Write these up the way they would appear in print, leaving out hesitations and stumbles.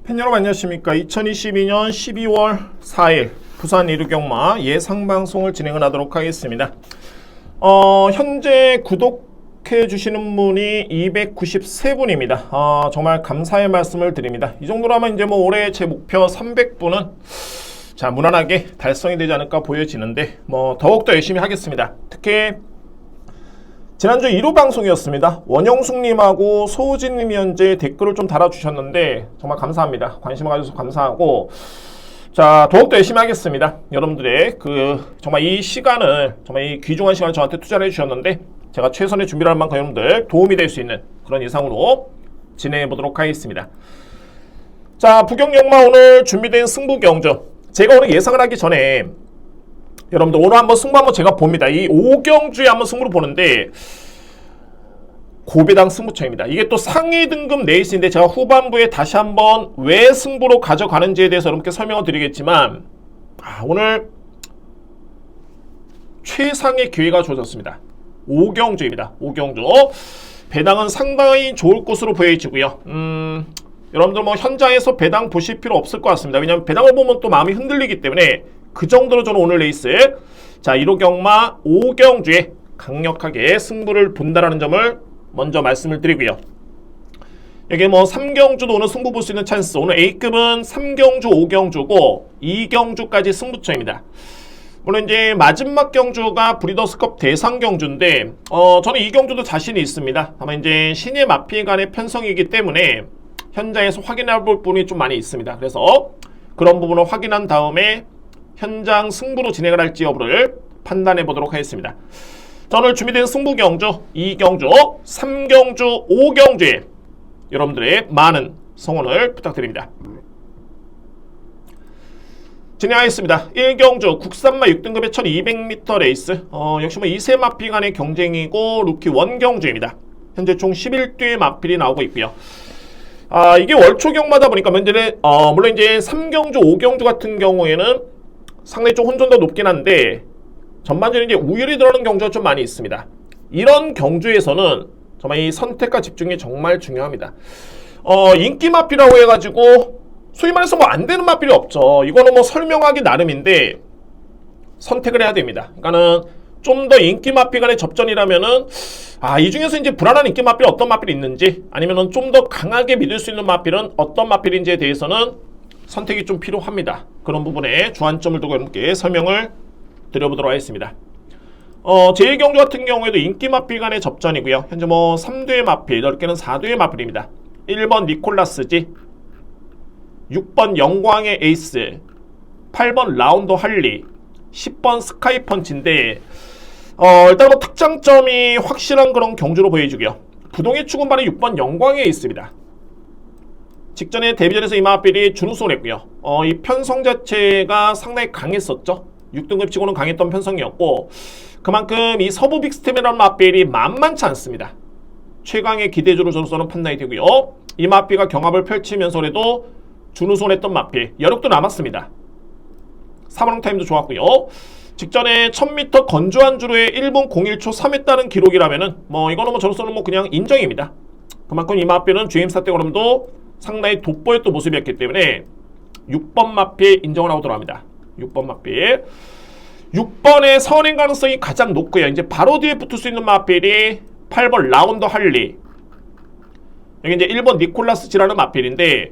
팬 여러분 안녕하십니까. 2022년 12월 4일 부산 이루경마 예상방송을 진행을 하도록 하겠습니다. 현재 구독해 주시는 분이 293분입니다. 정말 감사의 말씀을 드립니다. 이 정도로 하면 이제 뭐 올해 제 목표 300분은 자 무난하게 달성이 되지 않을까 보여지는데 뭐 더욱더 열심히 하겠습니다. 특히 지난주 1호 방송이었습니다. 원영숙님하고 소우진님이 현재 댓글을 좀 달아주셨는데 정말 감사합니다. 관심을 가져서 감사하고 자 더욱더 열심히 하겠습니다. 여러분들의 정말 이 시간을 정말 이 귀중한 시간을 저한테 투자를 해주셨는데 제가 최선의 준비를 할 만큼 여러분들 도움이 될 수 있는 그런 예상으로 진행해 보도록 하겠습니다. 자 부경영마 오늘 준비된 승부경주 제가 오늘 예상을 하기 전에 여러분들 오늘 한번 승부 한번 제가 봅니다. 이 5경주에 한번 승부를 보는데 고배당 승부처입니다. 이게 또 상위 등급 레이스인데 제가 후반부에 다시 한번 왜 승부로 가져가는지에 대해서 여러분께 설명을 드리겠지만 오늘 최상의 기회가 주어졌습니다. 5경주입니다. 5경주 배당은 상당히 좋을 것으로 보여지고요. 여러분들 뭐 현장에서 배당 보실 필요 없을 것 같습니다. 왜냐하면 배당을 보면 또 마음이 흔들리기 때문에 그 정도로 저는 오늘 레이스 자 1호 경마 5경주에 강력하게 승부를 본다라는 점을 먼저 말씀을 드리고요. 여기 뭐 3경주도 오늘 승부 볼 수 있는 찬스. 오늘 A급은 3경주 5경주고 2경주까지 승부처입니다. 물론 이제 마지막 경주가 브리더스컵 대상 경주인데 저는 2경주도 자신이 있습니다. 다만 이제 신의 마필 간의 편성이기 때문에 현장에서 확인해 볼 부분이 좀 많이 있습니다. 그래서 그런 부분을 확인한 다음에 현장 승부로 진행을 할지 여부를 판단해 보도록 하겠습니다. 자, 오늘 준비된 승부 경주 2경주, 3경주, 5경주에 여러분들의 많은 성원을 부탁드립니다. 진행하겠습니다. 1경주 국산마 6등급의 1200m 레이스 역시 뭐 2세 마필 간의 경쟁이고 루키 1경주입니다. 현재 총 11대 마필이 나오고 있고요. 이게 월초경마다 보니까 물론 이제 3경주, 5경주 같은 경우에는 상당히 좀 혼돈도 높긴 한데 전반적으로 이제 우열이 들어오는 경주가 좀 많이 있습니다. 이런 경주에서는 정말 이 선택과 집중이 정말 중요합니다. 인기 마필이라고 해가지고 소위 말해서 뭐 안 되는 마필이 없죠. 이거는 뭐 설명하기 나름인데 선택을 해야 됩니다. 그러니까는 좀 더 인기 마필 간의 접전이라면은 이 중에서 이제 불안한 인기 마필이 어떤 마필이 있는지 아니면은 좀 더 강하게 믿을 수 있는 마필은 어떤 마필인지에 대해서는 선택이 좀 필요합니다. 그런 부분에 주안점을 두고 여러분께 설명을 드려보도록 하겠습니다. 제1경주 같은 경우에도 인기 마필 간의 접전이고요. 현재 뭐 3대 마필, 넓게는 4대 마필입니다. 1번 니콜라스지, 6번 영광의 에이스, 8번 라운더 할리, 10번 스카이펀치인데 일단 뭐 특장점이 확실한 그런 경주로 보여주고요. 부동의 추gun반의 6번 영광의 에이스입니다. 직전에 데뷔전에서 이 마필이 준우승을 했고요. 이 편성 자체가 상당히 강했었죠. 6등급 치고는 강했던 편성이었고 그만큼 이 서부 빅스텝이라는 마필이 만만치 않습니다. 최강의 기대주로서는 판단이 되고요. 이 마필과 경합을 펼치면서라도 준우승을 했던 마필 여력도 남았습니다. 3원 타임도 좋았고요. 직전에 1000m 건조한 주로에 1분 01초 3했다는 기록이라면은 뭐 이거는 뭐 저로서는 뭐 그냥 인정입니다. 그만큼 이 마필은 GM사 때 그럼도 상당히 돋보였던 모습이었기 때문에 6번 마필 인정을 하고 들어갑니다. 6번 마필 6번의 선행 가능성이 가장 높고요. 이제 바로 뒤에 붙을 수 있는 마필이 8번 라운더 할리, 여기 이제 1번 니콜라스지라는 마필인데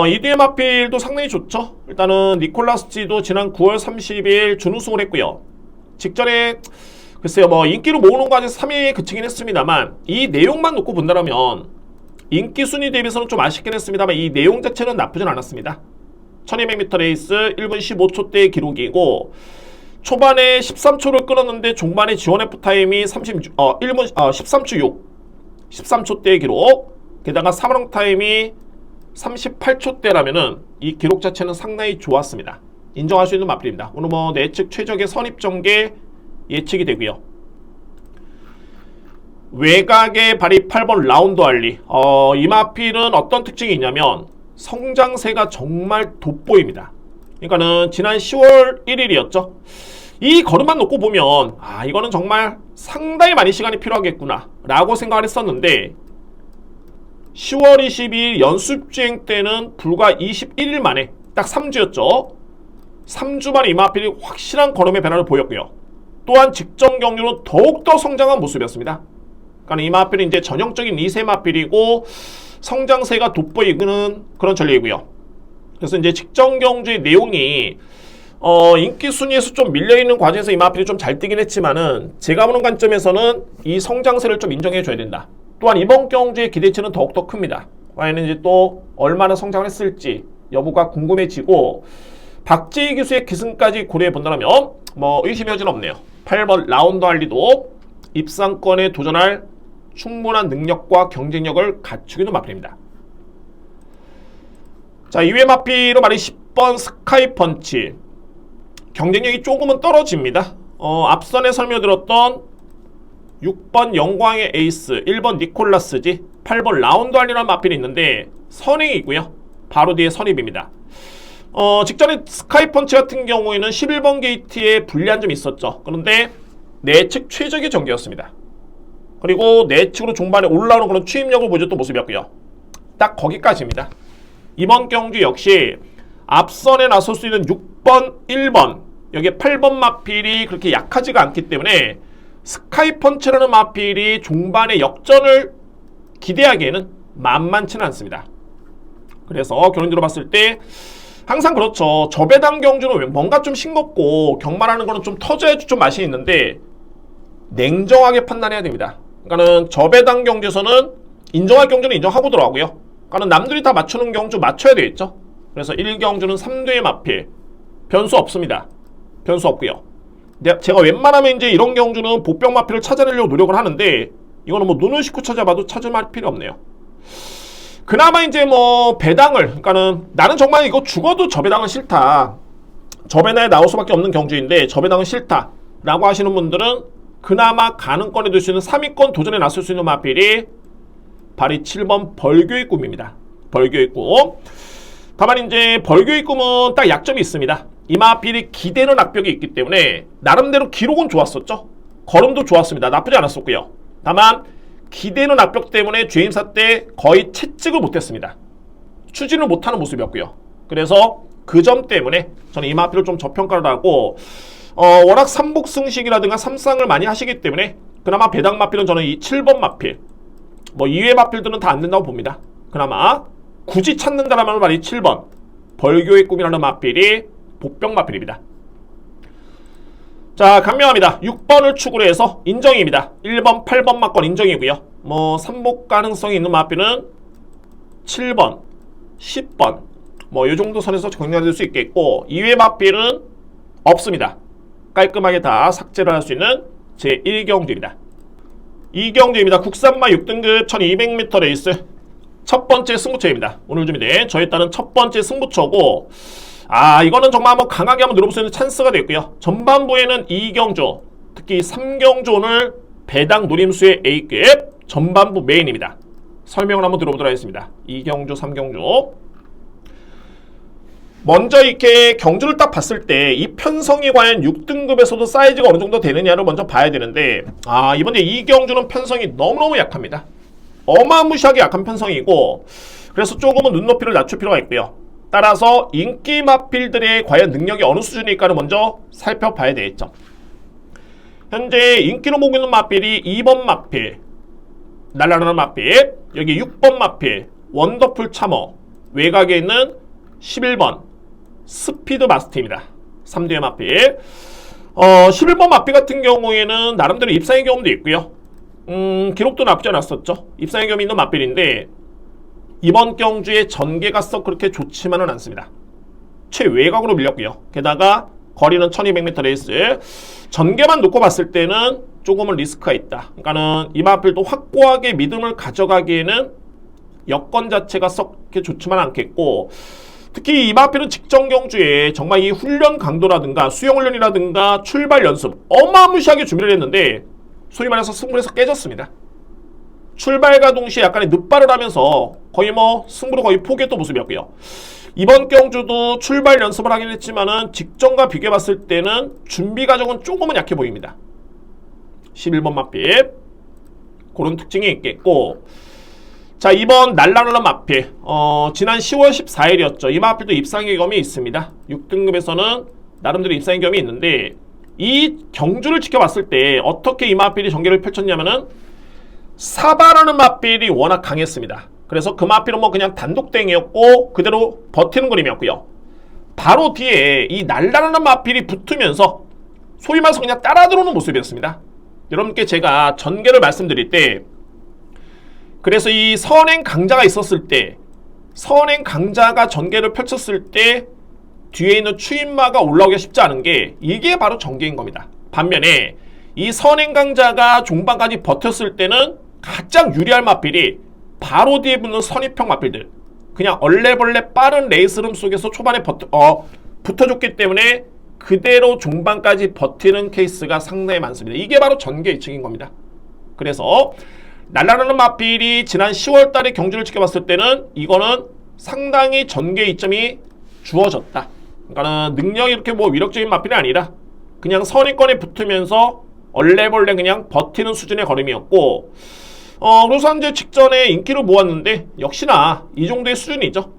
이 뒤에 마필도 상당히 좋죠. 일단은 니콜라스지도 지난 9월 30일 준우승을 했고요. 직전에 글쎄요 뭐 인기를 모으는 과정에서 3위에 그치긴 했습니다만 이 내용만 놓고 본다면 인기 순위 대비해서는 좀 아쉽긴 했습니다만 이 내용 자체는 나쁘진 않았습니다. 1200m 레이스 1분 15초대의 기록이고 초반에 13초를 끊었는데 종반에 지원 F 타임이 13초 6 13초대의 기록, 게다가 3원 타임이 38초대라면은 이 기록 자체는 상당히 좋았습니다. 인정할 수 있는 마필입니다. 오늘 뭐 내측 최적의 선입전개 예측이 되고요. 외곽의 발이 8번 라운드 알리. 이 마필은 어떤 특징이 있냐면 성장세가 정말 돋보입니다. 그러니까는 지난 10월 1일이었죠. 이 걸음만 놓고 보면 이거는 정말 상당히 많이 시간이 필요하겠구나 라고 생각을 했었는데 10월 22일 연습주행 때는 불과 21일 만에 딱 3주였죠. 3주 만에 이마필이 확실한 걸음의 변화를 보였고요. 또한 직전 경주는 더욱더 성장한 모습이었습니다. 그러니까 이마필이 이제 전형적인 2세 마필이고 성장세가 돋보이는 그런 전략이고요. 그래서 이제 직전 경주의 내용이 인기 순위에서 좀 밀려있는 과정에서 이마필이 좀 잘 뛰긴 했지만은 제가 보는 관점에서는 이 성장세를 좀 인정해줘야 된다. 또한 이번 경주의 기대치는 더욱더 큽니다. 과연 이제 또 얼마나 성장을 했을지 여부가 궁금해지고 박재희 기수의 기승까지 고려해 본다면 뭐 의심의 여지는 없네요. 8번 라운드 할리도 입상권에 도전할 충분한 능력과 경쟁력을 갖추고 있는 마필입니다. 자, 2회 마필로 말이 10번 스카이펀치. 경쟁력이 조금은 떨어집니다. 앞선에 설명드렸던 6번 영광의 에이스, 1번 니콜라스지, 8번 라운드 할리라는 마필이 있는데 선행이 있고요. 바로 뒤에 선입입니다. 직전에 스카이펀치 같은 경우에는 11번 게이트에 불리한 점이 있었죠. 그런데 내측 최적의 전개였습니다. 그리고 내측으로 종반에 올라오는 그런 추임력을 보여줬던 모습이었고요. 딱 거기까지입니다. 이번 경주 역시 앞선에 나설 수 있는 6번, 1번, 여기에 8번 마필이 그렇게 약하지가 않기 때문에 스카이펀치라는 마필이 종반의 역전을 기대하기에는 만만치는 않습니다. 그래서 결론적으로 봤을 때 항상 그렇죠. 저배당 경주는 뭔가 좀 싱겁고 경마라는 거는 좀 터져야지 좀 맛이 있는데 냉정하게 판단해야 됩니다. 그러니까는 저배당 경주에서는 인정할 경주는 인정하고 들어가고요. 그러니까는 남들이 다 맞추는 경주 맞춰야 되겠죠. 그래서 1경주는 3대 마필 변수 없습니다. 변수 없고요. 제가 웬만하면 이제 이런 경주는 보병 마필을 찾아내려고 노력을 하는데 이거는 뭐 눈을 씻고 찾아봐도 찾을 필요 없네요. 그나마 이제 뭐 배당을, 그러니까는 나는 정말 이거 죽어도 저배당은 싫다, 저배당에 나올 수밖에 없는 경주인데 저배당은 싫다 라고 하시는 분들은 그나마 가능권에 들 수 있는 3위권 도전에 나설 수 있는 마필이 바로 7번 벌교의 꿈입니다. 벌교의 꿈. 다만 이제 벌교의 꿈은 딱 약점이 있습니다. 이 마필이 기대는 악벽이 있기 때문에 나름대로 기록은 좋았었죠. 걸음도 좋았습니다. 나쁘지 않았었고요. 다만 기대는 악벽 때문에 주행사 때 거의 채찍을 못했습니다. 추진을 못하는 모습이었고요. 그래서 그 점 때문에 저는 이 마필을 좀 저평가를 하고 워낙 삼복승식이라든가 삼쌍을 많이 하시기 때문에 그나마 배당 마필은 저는 이 7번 마필, 뭐 2회 마필들은 다 안 된다고 봅니다. 그나마 굳이 찾는다라면 말이 7번 벌교의 꿈이라는 마필이 복병 마필입니다. 자, 간명합니다. 6번을 축으로 해서 인정입니다. 1번, 8번 마건 인정이고요. 뭐 삼복 가능성이 있는 마필은 7번, 10번 뭐 이 정도 선에서 정리될 수 있겠고 2회 마필은 없습니다. 깔끔하게 다 삭제를 할 수 있는 제1경주입니다. 2경주입니다. 국산마 6등급 1200m 레이스 첫 번째 승부처입니다. 오늘 준비된 저에 따른 첫 번째 승부처고 이거는 정말 한번 강하게 한번 눌러볼 수 있는 찬스가 됐고요. 전반부에는 2경주, 특히 3경주 오늘 배당 노림수의 A급 전반부 메인입니다. 설명을 한번 들어보도록 하겠습니다. 2경주, 3경주. 먼저 이렇게 경주를 딱 봤을 때 이 편성이 과연 6등급에서도 사이즈가 어느 정도 되느냐를 먼저 봐야 되는데 이번에 2경주는 편성이 너무너무 약합니다. 어마무시하게 약한 편성이고 그래서 조금은 눈높이를 낮출 필요가 있고요. 따라서 인기 마필들의 과연 능력이 어느 수준일까를 먼저 살펴봐야 되겠죠. 현재 인기로 보고 있는 마필이 2번 마필, 날라라는 마필, 여기 6번 마필, 원더풀 참어, 외곽에 있는 11번 스피드 마스터입니다. 3대의 마필. 11번 마필 같은 경우에는 나름대로 입상의 경험도 있고요. 기록도 나쁘지 않았었죠. 입상의 경험이 있는 마필인데 이번 경주의 전개가 썩 그렇게 좋지만은 않습니다. 최외곽으로 밀렸고요. 게다가 거리는 1200m 레이스. 전개만 놓고 봤을 때는 조금은 리스크가 있다. 그러니까는 이 마필도 확고하게 믿음을 가져가기에는 여건 자체가 썩 그렇게 좋지만 않겠고 특히 이 마필은 직전 경주에 정말 이 훈련 강도라든가 수영 훈련이라든가 출발 연습 어마무시하게 준비를 했는데 소위 말해서 승부에서 깨졌습니다. 출발과 동시에 약간의 늦발을 하면서 거의 뭐 승부를 거의 포기했던 모습이었고요. 이번 경주도 출발 연습을 하긴 했지만은 직전과 비교해 봤을 때는 준비 과정은 조금은 약해 보입니다. 11번 마필 그런 특징이 있겠고 자, 이번 날라르는 마필 지난 10월 14일이었죠. 이 마필도 입상의 겸이 있습니다. 6등급에서는 나름대로 입상의 겸이 있는데 이 경주를 지켜봤을 때 어떻게 이 마필이 전개를 펼쳤냐면은 사바라는 마필이 워낙 강했습니다. 그래서 그 마필은 뭐 그냥 단독땡이었고 그대로 버티는 그림이었고요. 바로 뒤에 이 날라르는 마필이 붙으면서 소위 말해서 그냥 따라 들어오는 모습이었습니다. 여러분께 제가 전개를 말씀드릴 때 그래서 이 선행 강자가 있었을 때 선행 강자가 전개를 펼쳤을 때 뒤에 있는 추인마가 올라오기가 쉽지 않은 게 이게 바로 전개인 겁니다. 반면에 이 선행 강자가 종반까지 버텼을 때는 가장 유리할 마필이 바로 뒤에 붙는 선입형 마필들 그냥 얼레벌레 빠른 레이스룸 속에서 초반에 붙어줬기 때문에 그대로 종반까지 버티는 케이스가 상당히 많습니다. 이게 바로 전개 2층인 겁니다. 그래서 날라르는 마필이 지난 10월 달에 경주를 지켜봤을 때는 이거는 상당히 전개 이점이 주어졌다. 그러니까는 능력이 이렇게 뭐 위력적인 마필이 아니라 그냥 선입권에 붙으면서 얼레벌레 그냥 버티는 수준의 걸음이었고 그래서 이제 직전에 인기를 모았는데 역시나 이 정도의 수준이죠.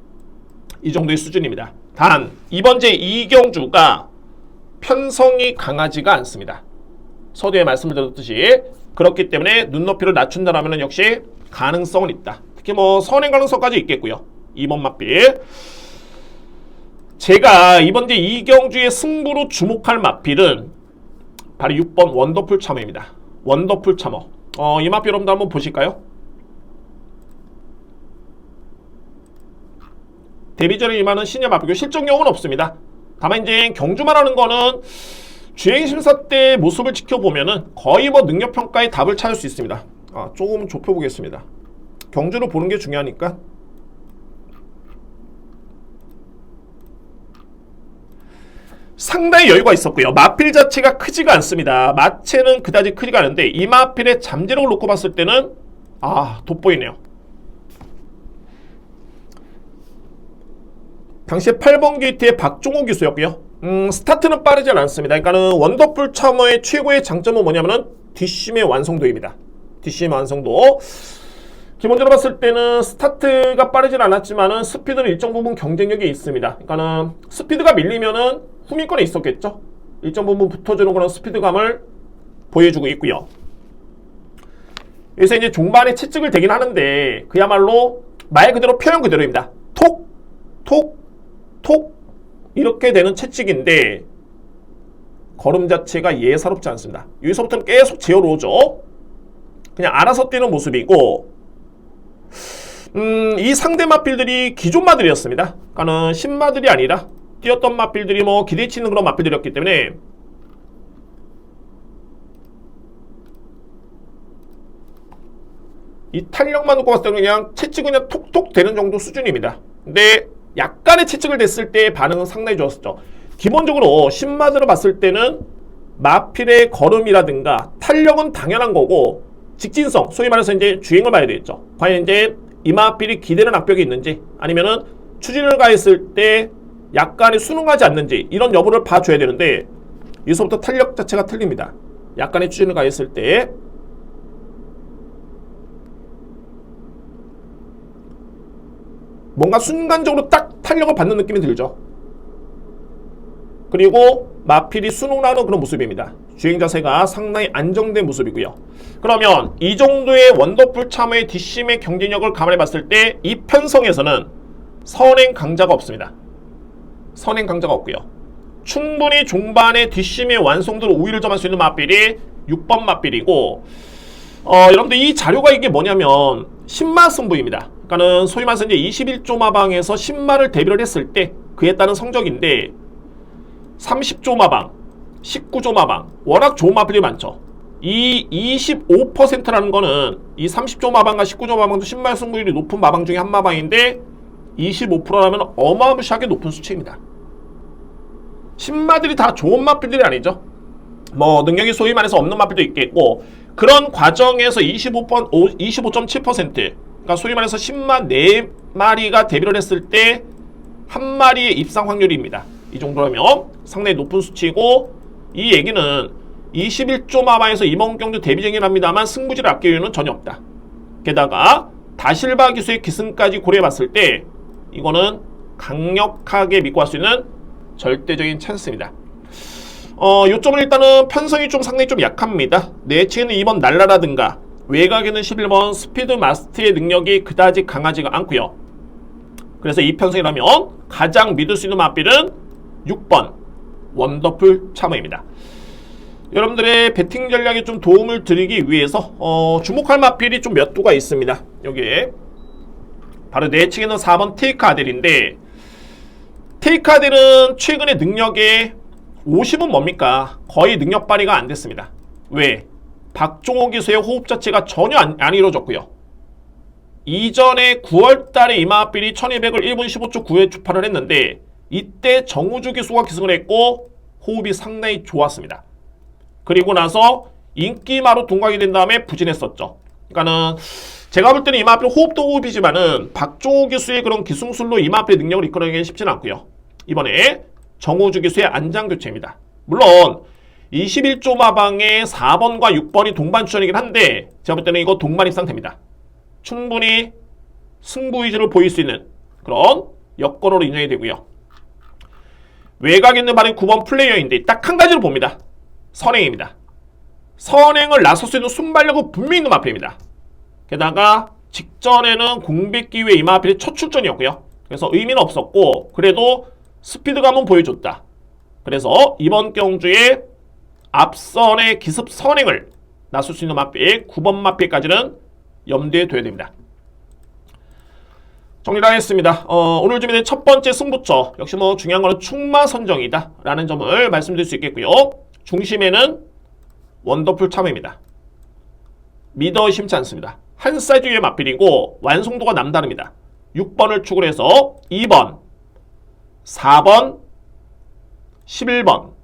이 정도의 수준입니다. 단 이번 제 이경주가 편성이 강하지가 않습니다. 서두에 말씀을 드렸듯이 그렇기 때문에 눈높이를 낮춘다라면 역시 가능성은 있다. 특히 뭐 선행 가능성까지 있겠고요. 이번 마필 제가 이번 제 이경주의 승부로 주목할 마필은 바로 6번 원더풀 참어입니다. 원더풀 참어 이 마필 여러분들 한번 보실까요? 데뷔전에 임하는 신예 마필 실전경우는 없습니다. 다만 이제 경주만 하는 거는 주행심사 때 모습을 지켜보면은 거의 뭐 능력평가의 답을 찾을 수 있습니다. 조금 좁혀보겠습니다. 경주를 보는 게 중요하니까. 상당히 여유가 있었고요. 마필 자체가 크지가 않습니다. 마체는 그다지 크지가 않은데 이 마필의 잠재력을 놓고 봤을 때는 돋보이네요. 당시에 8번 게이트의 박종호 기수였고요. 스타트는 빠르진 않습니다. 그러니까는 원더풀 참어의 최고의 장점은 뭐냐면은 뒷심의 완성도입니다. 뒷심의 완성도. 기본적으로 봤을 때는 스타트가 빠르진 않았지만은 스피드는 일정 부분 경쟁력이 있습니다. 그러니까는 스피드가 밀리면은 후미권에 있었겠죠. 일정 부분 붙어주는 그런 스피드감을 보여주고 있고요. 여기서 이제 종반에 채찍을 대긴 하는데 그야말로 말 그대로 표현 그대로입니다. 톡, 톡, 톡 이렇게 되는 채찍인데 걸음 자체가 예사롭지 않습니다. 여기서부터는 계속 제어로오죠. 그냥 알아서 뛰는 모습이고 이 상대 마필들이 기존 마들이었습니다. 그러니까는 신마들이 아니라 뛰었던 마필들이 뭐 기대치 있는 그런 마필들이었기 때문에 이 탄력만 놓고 봤을 때는 그냥 채찍이 그냥 톡톡 되는 정도 수준입니다. 근데 약간의 채찍을 댔을 때 반응은 상당히 좋았었죠. 기본적으로 신마들을 봤을 때는 마필의 걸음이라든가 탄력은 당연한 거고 직진성, 소위 말해서 이제 주행을 봐야 되겠죠. 과연 이제 이 마필이 기대는 악벽이 있는지 아니면은 추진을 가했을 때 약간의 순응하지 않는지 이런 여부를 봐줘야 되는데 여기서부터 탄력 자체가 틀립니다. 약간의 추진을 가했을 때 뭔가 순간적으로 딱 탄력을 받는 느낌이 들죠. 그리고 마필이 순응을 하는 그런 모습입니다. 주행 자세가 상당히 안정된 모습이고요. 그러면 이 정도의 원더풀 참어의 뒷심의 경쟁력을 감안해 봤을 때 이 편성에서는 선행 강자가 없습니다. 선행 강자가 없고요. 충분히 종반의 뒷심의 완성도로 우위를 점할 수 있는 마필이 6번 마필이고 여러분들 이 자료가 이게 뭐냐면 신마 승부입니다. 그러니까는 소위 말해서 이제 21조 마방에서 신마를 대비를 했을 때 그에 따른 성적인데 30조 마방, 19조 마방 워낙 좋은 마필이 많죠. 이 25%라는 거는 이 30조 마방과 19조 마방도 신마 승부율이 높은 마방 중에 한 마방인데 25%라면 어마무시하게 높은 수치입니다. 신마들이 다 좋은 마필들이 아니죠. 뭐 능력이 소위 말해서 없는 마필도 있겠고 그런 과정에서 25.7% 그러니까 소위 말해서 신마 4마리가 데뷔를 했을 때 한 마리의 입상 확률입니다. 이 정도라면 상당히 높은 수치고 이 얘기는 21조 마방에서 이번 경주 데뷔 중이랍니다만 승부지를 아낄 이유는 전혀 없다. 게다가 다실바 기수의 기승까지 고려해봤을 때 이거는 강력하게 믿고 갈 수 있는 절대적인 찬스입니다. 요점은 일단은 편성이 좀 상당히 좀 약합니다. 내치에는 2번 날라라든가 외곽에는 11번 스피드 마스터의 능력이 그다지 강하지가 않고요. 그래서 이 편성이라면 가장 믿을 수 있는 마필은 6번 원더풀 참호입니다. 여러분들의 배팅 전략에 좀 도움을 드리기 위해서 주목할 마필이 좀 몇 도가 있습니다. 여기에 바로 내측에는 4번 테이크 아델인데, 테이크 아델은 최근에 능력에 50은 뭡니까? 거의 능력 발휘가 안 됐습니다. 왜? 박종호 기수의 호흡 자체가 전혀 안 이루어졌고요. 이전에 9월달에 이마필이 1200을 1분 15초 9회 주파를 했는데 이때 정우주 기수가 기승을 했고 호흡이 상당히 좋았습니다. 그리고 나서 인기마로 동각이 된 다음에 부진했었죠. 그러니까는 제가 볼 때는 이마필 호흡도 호흡이지만은 박종호 기수의 그런 기승술로 이마필의 능력을 이끌어내기는 쉽지는 않고요. 이번에 정우주 기수의 안장 교체입니다. 물론 21조 마방에 4번과 6번이 동반 출연이긴 한데 제가 볼 때는 이거 동반 입상됩니다. 충분히 승부 의지를 보일 수 있는 그런 여건으로 인정이 되고요. 외곽에 있는 발이 9번 플레이어인데 딱 한 가지로 봅니다. 선행입니다. 선행을 나설 수 있는 순발력은 분명히 있는 마필입니다. 게다가 직전에는 공백 기회 이마필의 첫 출전이었고요. 그래서 의미는 없었고 그래도 스피드감은 보여줬다. 그래서 이번 경주에 앞선의 기습 선행을 나설 수 있는 마필 9번 마필까지는 염두에 둬야 됩니다. 정리를 하겠습니다. 오늘 준비된 첫 번째 승부처 역시 뭐 중요한 거는 충마 선정이다 라는 점을 말씀드릴 수 있겠고요. 중심에는 원더풀 참호입니다. 믿어 의심치 않습니다. 한 사이즈 위의 마필이고 완성도가 남다릅니다. 6번을 축으로 해서 2번, 4번, 11번,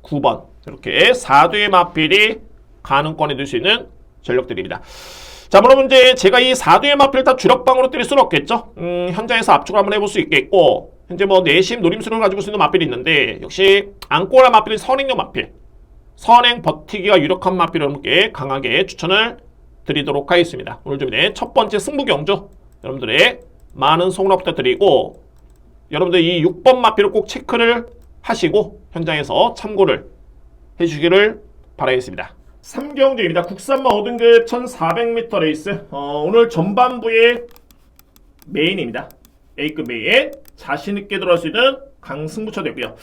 9번 이렇게 4두의 마필이 가능권에 들 수 있는 전력들입니다. 자, 물론 이제 제가 이 4두의 마필을 다 주력방으로 때릴 수는 없겠죠. 현장에서 압축을 한번 해볼 수 있겠고 현재 뭐 내심 노림수를 가지고 있는 마필이 있는데 역시 안꼬라 마필이 선행용 마필, 선행 버티기가 유력한 마필을 여러분께 강하게 추천을 드리도록 하겠습니다. 오늘 준비된 첫 번째 승부 경주 여러분들의 많은 성원 부탁드리고 여러분들 이 6번 마필을 꼭 체크를 하시고 현장에서 참고를 해주시기를 바라겠습니다. 3경주입니다. 국산마 5등급 1400m 레이스. 오늘 전반부의 메인입니다. A급 메인 자신있게 들어갈 수 있는 강승부처 되고요.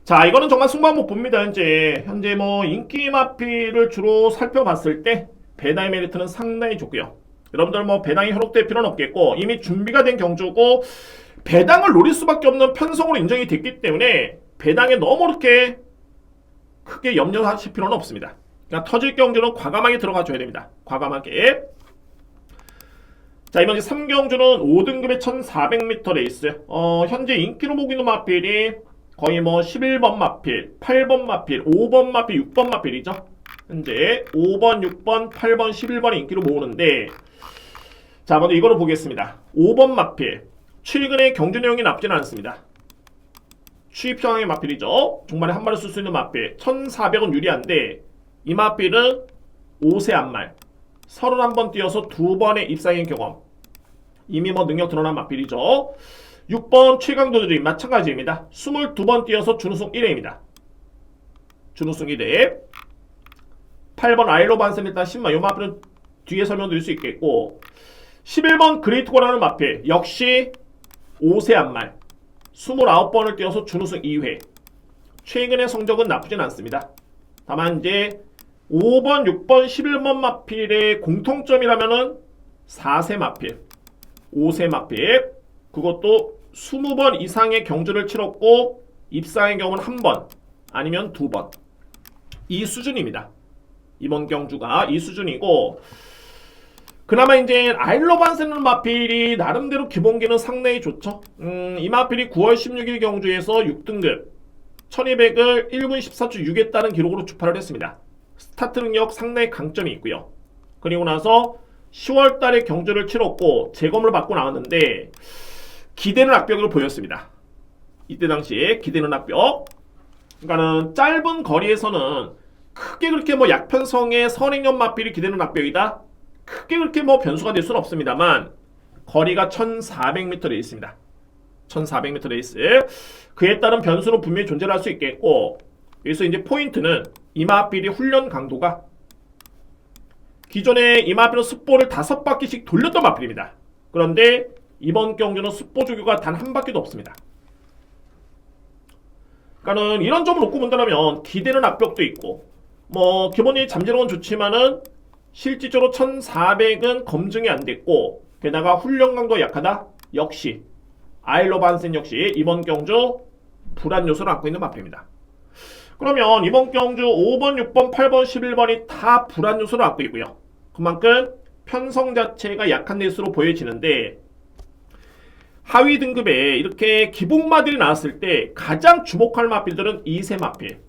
자, 이거는 정말 승부 한번 봅니다. 현재 뭐 인기 마필을 주로 살펴봤을 때 배당의 메리트는 상당히 좋고요. 여러분들 뭐 배당이 현혹될 필요는 없겠고 이미 준비가 된 경주고 배당을 노릴 수밖에 없는 편성으로 인정이 됐기 때문에 배당에 너무 이렇게 크게 염려하실 필요는 없습니다. 그러니까 터질 경주는 과감하게 들어가 줘야 됩니다. 과감하게. 자, 이번 3경주는 5등급의 1400m 레이스. 현재 인기로 보고 있는 마필이 거의 뭐 11번 마필, 8번 마필, 5번 마필, 6번 마필이죠. 현재 5번, 6번, 8번, 11번이 인기로 모으는데 자, 먼저 이거를 보겠습니다. 5번 마필. 최근에 경주 내용이 나쁘지는 않습니다. 추입 상황의 마필이죠. 중반에 한 마리 쓸 수 있는 마필. 1400은 유리한데 이 마필은 5세 안말 31번 뛰어서 2번의 입상의 경험. 이미 뭐 능력 드러난 마필이죠. 6번 최강도들이 마찬가지입니다. 22번 뛰어서 준우승 1회입니다. 준우승 1회. 8번 아일로 반센 일단 10만. 이 마필은 뒤에 설명드릴 수 있겠고 11번 그레이트고라는 마필 역시 5세 안말 29번을 뛰어서 준우승 2회. 최근의 성적은 나쁘진 않습니다. 다만 이제 5번, 6번, 11번 마필의 공통점이라면은 4세 마필, 5세 마필, 그것도 20번 이상의 경주를 치렀고 입상의 경우는 1번 아니면 2번. 이 수준입니다. 이번 경주가 이 수준이고 그나마 이제 아일로반세는 마필이 나름대로 기본기는 상당히 좋죠. 이 마필이 9월 16일 경주에서 6등급 1200을 1분 14초 6했다는 기록으로 주파를 했습니다. 스타트 능력 상당히 강점이 있고요. 그리고 나서 10월 달에 경주를 치렀고 재검을 받고 나왔는데 기대는 악벽으로 보였습니다. 이때 당시에 기대는 악벽. 그러니까는 짧은 거리에서는 크게 그렇게 뭐 약편성의 선행형 마필이 기대는 악벽이다? 크게 그렇게 뭐 변수가 될 수는 없습니다만 거리가 1400m 레이스입니다. 1400m 레이스. 그에 따른 변수는 분명히 존재할 수 있겠고, 여기서 이제 포인트는 이마필이 훈련 강도가 기존에 이마필은 습보를 5바퀴씩 돌렸던 마필입니다. 그런데 이번 경주는 습보 주기가 단 한 바퀴도 없습니다. 그러니까는 이런 점을 놓고 본다면 기대는 압력도 있고, 뭐 기본이 잠재력은 좋지만은 실질적으로 1400은 검증이 안 됐고, 게다가 훈련 강도가 약하다. 역시 아일러 반센 역시 이번 경주 불안 요소를 안고 있는 마필입니다. 그러면 이번 경주 5번, 6번, 8번, 11번이 다 불안 요소를 안고 있고요. 그만큼 편성 자체가 약한 레이스로 보여지는데, 하위 등급에 이렇게 기복마들이 나왔을 때 가장 주목할 마필들은 2세 마필,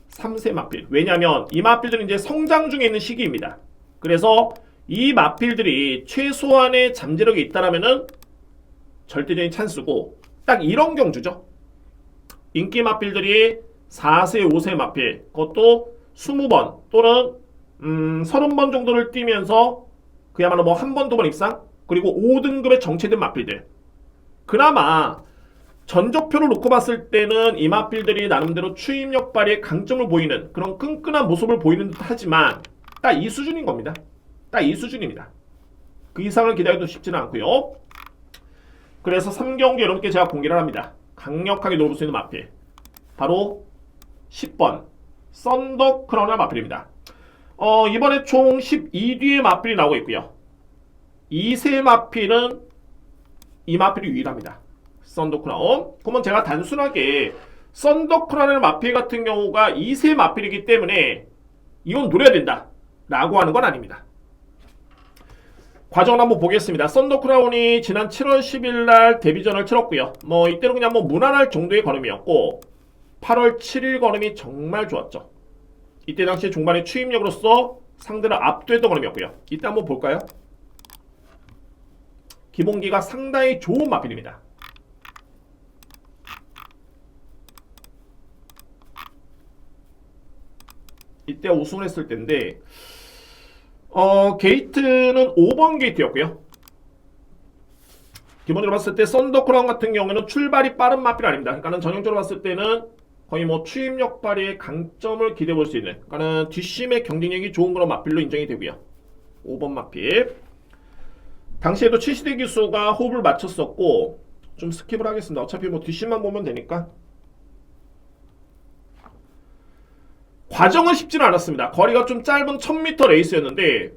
3세 마필. 왜냐하면 이 마필들은 이제 성장 중에 있는 시기입니다. 그래서 이 마필들이 최소한의 잠재력이 있다라면은 절대적인 찬스고, 딱 이런 경주죠. 인기 마필들이 4세, 5세 마필, 그것도 20번 또는 30번 정도를 뛰면서 그야말로 뭐 한 번, 2번 입상, 그리고 5등급에 정체된 마필들. 그나마 전적표를 놓고 봤을 때는 이 마필들이 나름대로 추임력 발휘의 강점을 보이는 그런 끈끈한 모습을 보이는 듯 하지만 딱 이 수준인 겁니다. 딱 이 수준입니다. 그 이상을 기다려도 쉽지는 않고요. 그래서 3경기 여러분께 제가 공개를 합니다. 강력하게 노릴 수 있는 마필, 바로 10번 썬더 크라운의 마필입니다. 이번에 총 12뒤의 마필이 나오고 있고요. 2세 마필은 이 마필이 유일합니다. 썬더 크라운. 그러면 제가 단순하게 썬더 크라운의 마필 같은 경우가 2세 마필이기 때문에 이건 노려야 된다 라고 하는 건 아닙니다. 과정을 한번 보겠습니다. 썬더 크라운이 지난 7월 10일 날 데뷔전을 치렀고요. 뭐 이때는 그냥 뭐 무난할 정도의 걸음이었고, 8월 7일 걸음이 정말 좋았죠. 이때 당시 중반의 추임력으로서 상대를 압도했던 걸음이었고요. 이때 한번 볼까요? 기본기가 상당히 좋은 마필입니다. 이때 우승을 했을 때인데, 게이트는 5번 게이트였고요. 기본적으로 봤을 때 썬더 크라운 같은 경우에는 출발이 빠른 마필 아닙니다. 그러니까는 전형적으로 봤을 때는 거의 뭐 추임력 발휘의 강점을 기대해 볼 수 있는, 그러니까는 뒷심의 경쟁력이 좋은 그런 마필로 인정이 되고요. 5번 마필. 당시에도 7시대 기수가 호흡을 맞췄었고, 좀 스킵을 하겠습니다. 어차피 뭐 뒷심만 보면 되니까. 과정은 쉽지는 않았습니다. 거리가 좀 짧은 1000m 레이스였는데,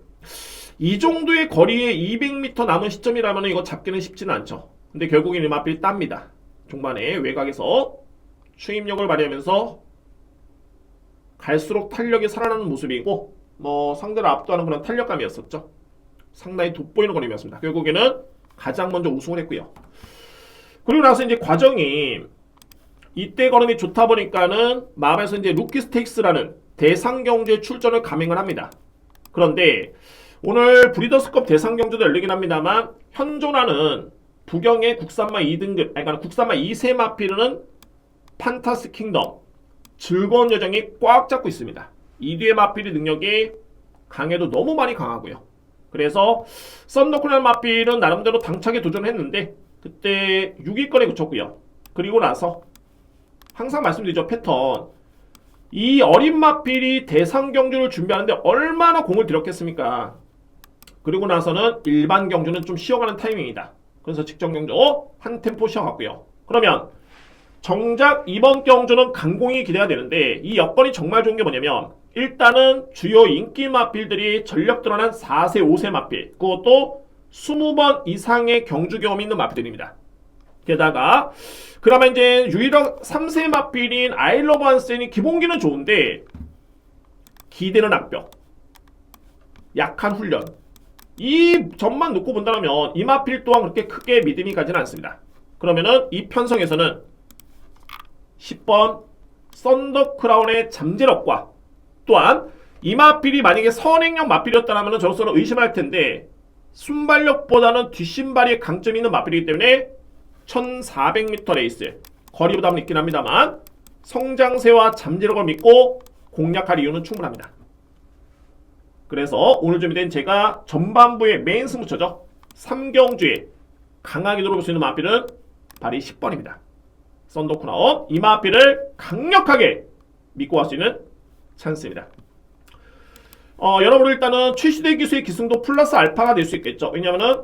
이 정도의 거리에 200m 남은 시점이라면 이거 잡기는 쉽지는 않죠. 근데 결국엔 이 마필이 땁니다. 중반에 외곽에서 추임력을 발휘하면서 갈수록 탄력이 살아나는 모습이고, 뭐 상대를 압도하는 그런 탄력감이었었죠. 상당히 돋보이는 걸음이었습니다. 결국에는 가장 먼저 우승을 했고요. 그리고 나서 이제 과정이 이때 걸음이 좋다 보니까는 마음에서 이제 루키 스테이크스라는 대상 경주에 출전을 감행을 합니다. 그런데 오늘 브리더스컵 대상 경주도 열리긴 합니다만, 현존하는 부경의 국산마 2등급, 그러니까 국산마 2세 마필은 판타스 킹덤, 즐거운 여정이 꽉 잡고 있습니다. 2뒤의 마필의 능력이 강해도 너무 많이 강하고요. 그래서 썬더크라운 마필은 나름대로 당차게 도전했는데 그때 6위권에 그쳤고요. 그리고 나서 항상 말씀드리죠, 패턴. 이 어린 마필이 대상 경주를 준비하는데 얼마나 공을 들였겠습니까? 그리고 나서는 일반 경주는 좀 쉬어가는 타이밍이다. 그래서 직전 경주 한 템포 쉬어갔고요. 그러면 정작 이번 경주는 강공이 기대가 되는데, 이 여건이 정말 좋은 게 뭐냐면, 일단은 주요 인기 마필들이 전력 드러난 4세, 5세 마필, 그것도 20번 이상의 경주 경험이 있는 마필들입니다. 게다가 그러면 이제 유일한 3세 마필인 아일러 반센이 기본기는 좋은데 기대는 악벽, 약한 훈련, 이 점만 놓고 본다면 이 마필 또한 그렇게 크게 믿음이 가지는 않습니다. 그러면은 이 편성에서는 10번 썬더 크라운의 잠재력과, 또한 이 마필이 만약에 선행력 마필이었다면 저로서는 의심할 텐데 순발력보다는 뒷심발이 강점이 있는 마필이기 때문에 1400m 레이스, 거리 부담은 있긴 합니다만 성장세와 잠재력을 믿고 공략할 이유는 충분합니다. 그래서 오늘 준비된 제가 전반부의 메인 승부처죠. 3경주에 강하게 노려볼 수 있는 마필은 바로 10번입니다. 썬더크라운 이 마필을 강력하게 믿고 갈 수 있는 찬스입니다. 여러분 일단은 출시대 기수의 기승도 플러스 알파가 될 수 있겠죠. 왜냐면은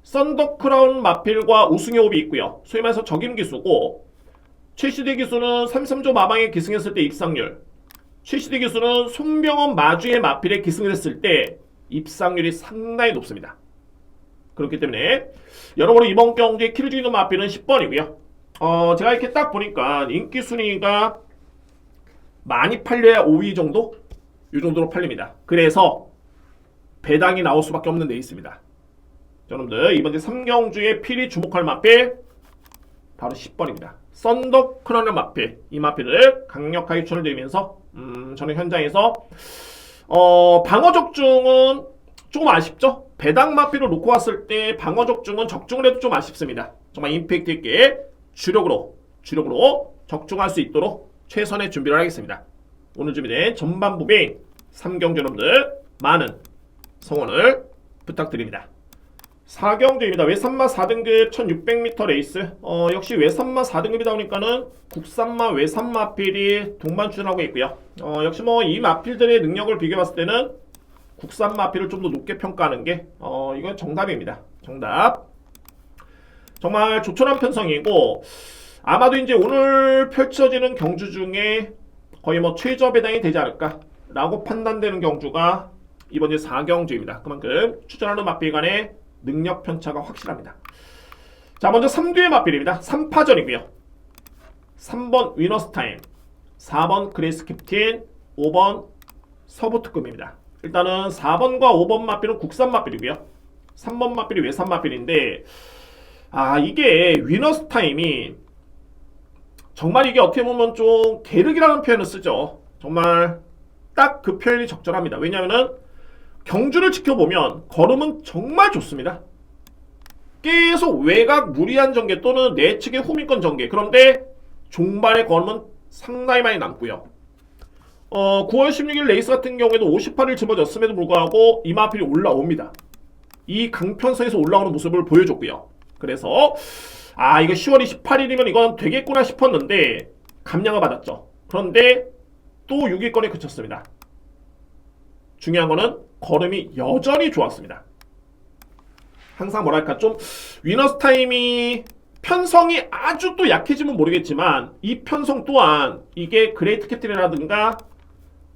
썬더크라운 마필과 우승의 호흡이 있고요. 소위 말해서 적임 기수고, 출시대 기수는 33조 마방에 기승했을 때 입상률, 출시대 기수는 손병원 마주의 마필에 기승을 했을 때 입상률이 상당히 높습니다. 그렇기 때문에 여러분은 이번 경기에 키를 주는 마필은 10번이고요. 제가 이렇게 딱 보니까 인기 순위가 많이 팔려야 5위 정도? 이 정도로 팔립니다. 그래서 배당이 나올 수밖에 없는 데 있습니다. 여러분들 이번 주 3경주에 필히 주목할 마필 바로 10번입니다. 썬더크라운 마필, 이 마필을 강력하게 추천드리면서 저는 현장에서 방어 적중은 조금 아쉽죠? 배당 마필을 놓고 왔을 때 방어 적중은 적중을 해도 좀 아쉽습니다. 정말 임팩트 있게 주력으로 적중할 수 있도록 최선의 준비를 하겠습니다. 오늘 준비된 전반부 메인 3경주 여러분들 많은 성원을 부탁드립니다. 4경주입니다. 외산마 4등급 1600m 레이스. 역시 외산마 4등급이다 보니까는 국산마 외산마필이 동반 출전하고 있고요. 역시 뭐 이 마필들의 능력을 비교해봤을 때는 국산 마필을 좀 더 높게 평가하는 게 이건 정답입니다. 정답. 정말 조촐한 편성이고, 아마도 이제 오늘 펼쳐지는 경주 중에 거의 뭐 최저 배당이 되지 않을까 라고 판단되는 경주가 이번 주 4경주입니다. 그만큼 추천하는 마필 간의 능력 편차가 확실합니다. 자, 먼저 3두의 마필입니다. 3파전이고요. 3번 위너스타임, 4번 그레이스 캡틴, 5번 서부특급입니다. 일단은 4번과 5번 마필은 국산 마필이고요. 3번 마필이 외산 마필인데, 이게 위너스타임이 정말 이게 어떻게 보면 좀 계륵이라는 표현을 쓰죠. 정말 딱 그 표현이 적절합니다. 왜냐하면은 경주를 지켜보면 걸음은 정말 좋습니다. 계속 외곽 무리한 전개 또는 내측의 후미권 전개, 그런데 종반의 걸음은 상당히 많이 남고요. 9월 16일 레이스 같은 경우에도 58일 집어졌음에도 불구하고 이 마필이 올라옵니다. 이 강편성에서 올라오는 모습을 보여줬고요. 그래서 이거 10월 28일이면 이건 되겠구나 싶었는데 감량을 받았죠. 그런데 또 6위권에 그쳤습니다. 중요한 거는 걸음이 여전히 좋았습니다. 항상 뭐랄까 좀 위너스타임이 편성이 아주 또 약해지면 모르겠지만 이 편성 또한 이게 그레이트 캡틴이라든가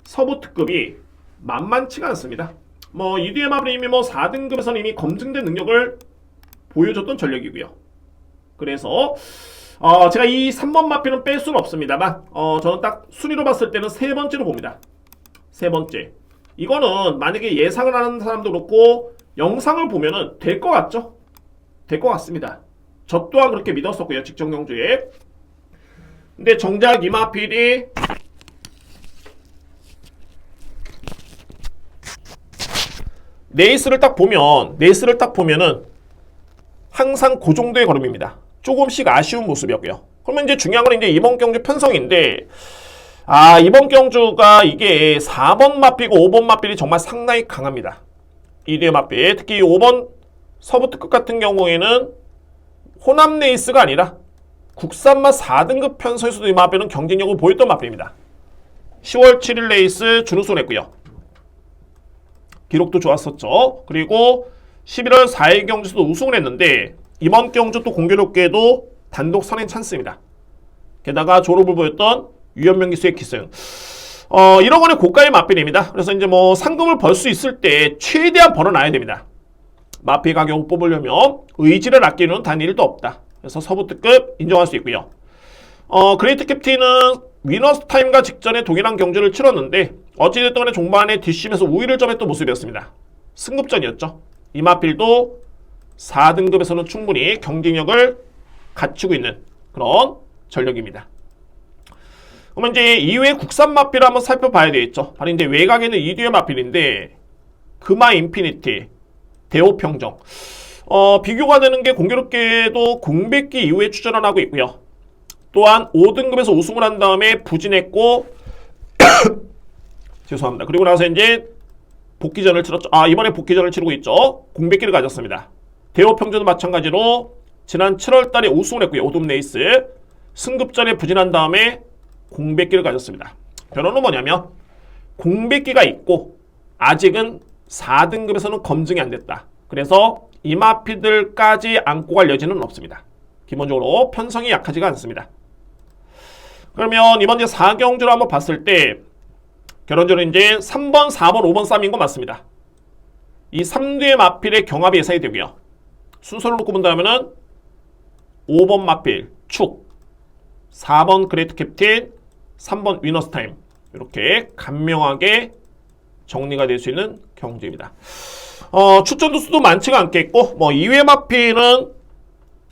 서부특급이 만만치가 않습니다. 뭐 이뒤의 마블이 뭐 4등급에서는 이미 검증된 능력을 보여줬던 전력이고요. 그래서 제가 이 3번 마필은 뺄 수는 없습니다만 저는 딱 순위로 봤을 때는 세 번째로 봅니다. 세 번째. 이거는 만약에 예상을 하는 사람도 그렇고 영상을 보면은 될 것 같죠? 될 것 같습니다. 저 또한 그렇게 믿었었고요. 직전 경주에. 근데 정작 이 마필이 레이스를 딱 보면은 항상 그 정도의 걸음입니다. 조금씩 아쉬운 모습이었고요. 그러면 이제 중요한 건 이제 이번 경주 편성인데, 이번 경주가 이게 4번 마필이고 5번 마필이 정말 상당히 강합니다. 이뒤의 마필, 특히 5번 서부특급 같은 경우에는 호남 레이스가 아니라 국산마 4등급 편성에서도 이 마필은 경쟁력을 보였던 마필입니다. 10월 7일 레이스 준우승을 했고요. 기록도 좋았었죠. 그리고 11월 4일 경주에서도 우승을 했는데 이번 경주 또 공교롭게도 단독 선행 찬스입니다. 게다가 졸업을 보였던 유현명 기수의 기승. 1억 원의 고가의 마필입니다. 그래서 이제 뭐 상금을 벌 수 있을 때 최대한 벌어놔야 됩니다. 마필 가격을 뽑으려면 의지를 아끼는 단 일도 없다. 그래서 서부특급 인정할 수 있고요. 그레이트 캡틴은 위너스타임과 직전에 동일한 경주를 치렀는데 어찌됐든 간에 종반에 뒷심에서 우위를 점했던 모습이었습니다. 승급전이었죠. 이 마필도 4등급에서는 충분히 경쟁력을 갖추고 있는 그런 전력입니다. 그러면 이제 이외의 국산 마필을 한번 살펴봐야 되겠죠. 바로 이제 외곽에는 이뒤의 마필인데 금화 인피니티, 대호평정. 비교가 되는 게 공교롭게도 공백기 이후에 출전을 하고 있고요. 또한 5등급에서 우승을 한 다음에 부진했고 죄송합니다. 그리고 나서 이제 복귀전을 치렀죠. 이번에 복귀전을 치르고 있죠. 공백기를 가졌습니다. 대호평전도 마찬가지로 지난 7월달에 우승을 했고요. 오돔레이스 승급전에 부진한 다음에 공백기를 가졌습니다. 변호는 뭐냐면 공백기가 있고 아직은 4등급에서는 검증이 안 됐다. 그래서 이 마피들까지 안고 갈 여지는 없습니다. 기본적으로 편성이 약하지가 않습니다. 그러면 이번 이제 4경주를 한번 봤을 때 결론적으로 이제 3번, 4번, 5번 싸움인 거 맞습니다. 이 3두의 마필의 경합이 예상이 되고요. 순서를 놓고 본다면은 5번 마필 축, 4번 그레이트 캡틴, 3번 위너스 타임 이렇게 간명하게 정리가 될 수 있는 경주입니다. 출전 두수도 많지가 않겠고 2회 마필은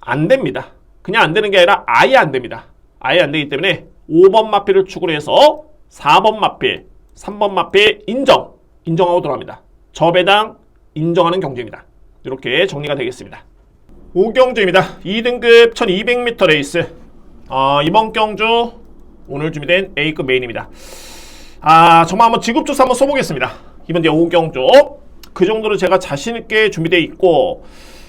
안 됩니다. 그냥 안 되는 게 아니라 아예 안 됩니다. 아예 안 되기 때문에 5번 마필을 축으로 해서 4번 마필, 3번 마필 인정하고 들어갑니다. 저배당 인정하는 경주입니다. 이렇게 정리가 되겠습니다. 5경주입니다. 2등급 1200m 레이스. 이번 경주 오늘 준비된 A급 메인입니다. 정말 한번 지급조사 한번 써보겠습니다. 이번 이제 5경주 그 정도로 제가 자신있게 준비되어 있고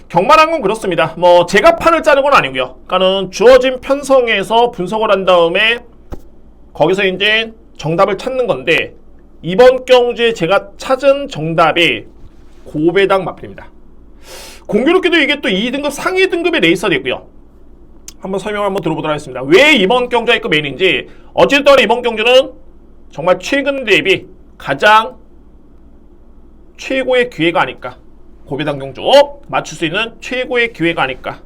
경만한 건 그렇습니다. 제가 판을 짜는 건 아니고요. 그러니까는 주어진 편성에서 분석을 한 다음에 거기서 이제 정답을 찾는 건데 이번 경주에 제가 찾은 정답이 고배당 마필입니다. 공교롭게도 이게 또 2등급 상위 등급의 레이서가 됐고요. 한번 설명을 한번 들어보도록 하겠습니다. 왜 이번 경주가 A급 메인인지. 어쨌든 이번 경주는 정말 최근 대비 가장 최고의 기회가 아닐까. 고배당 경주 맞출 수 있는 최고의 기회가 아닐까.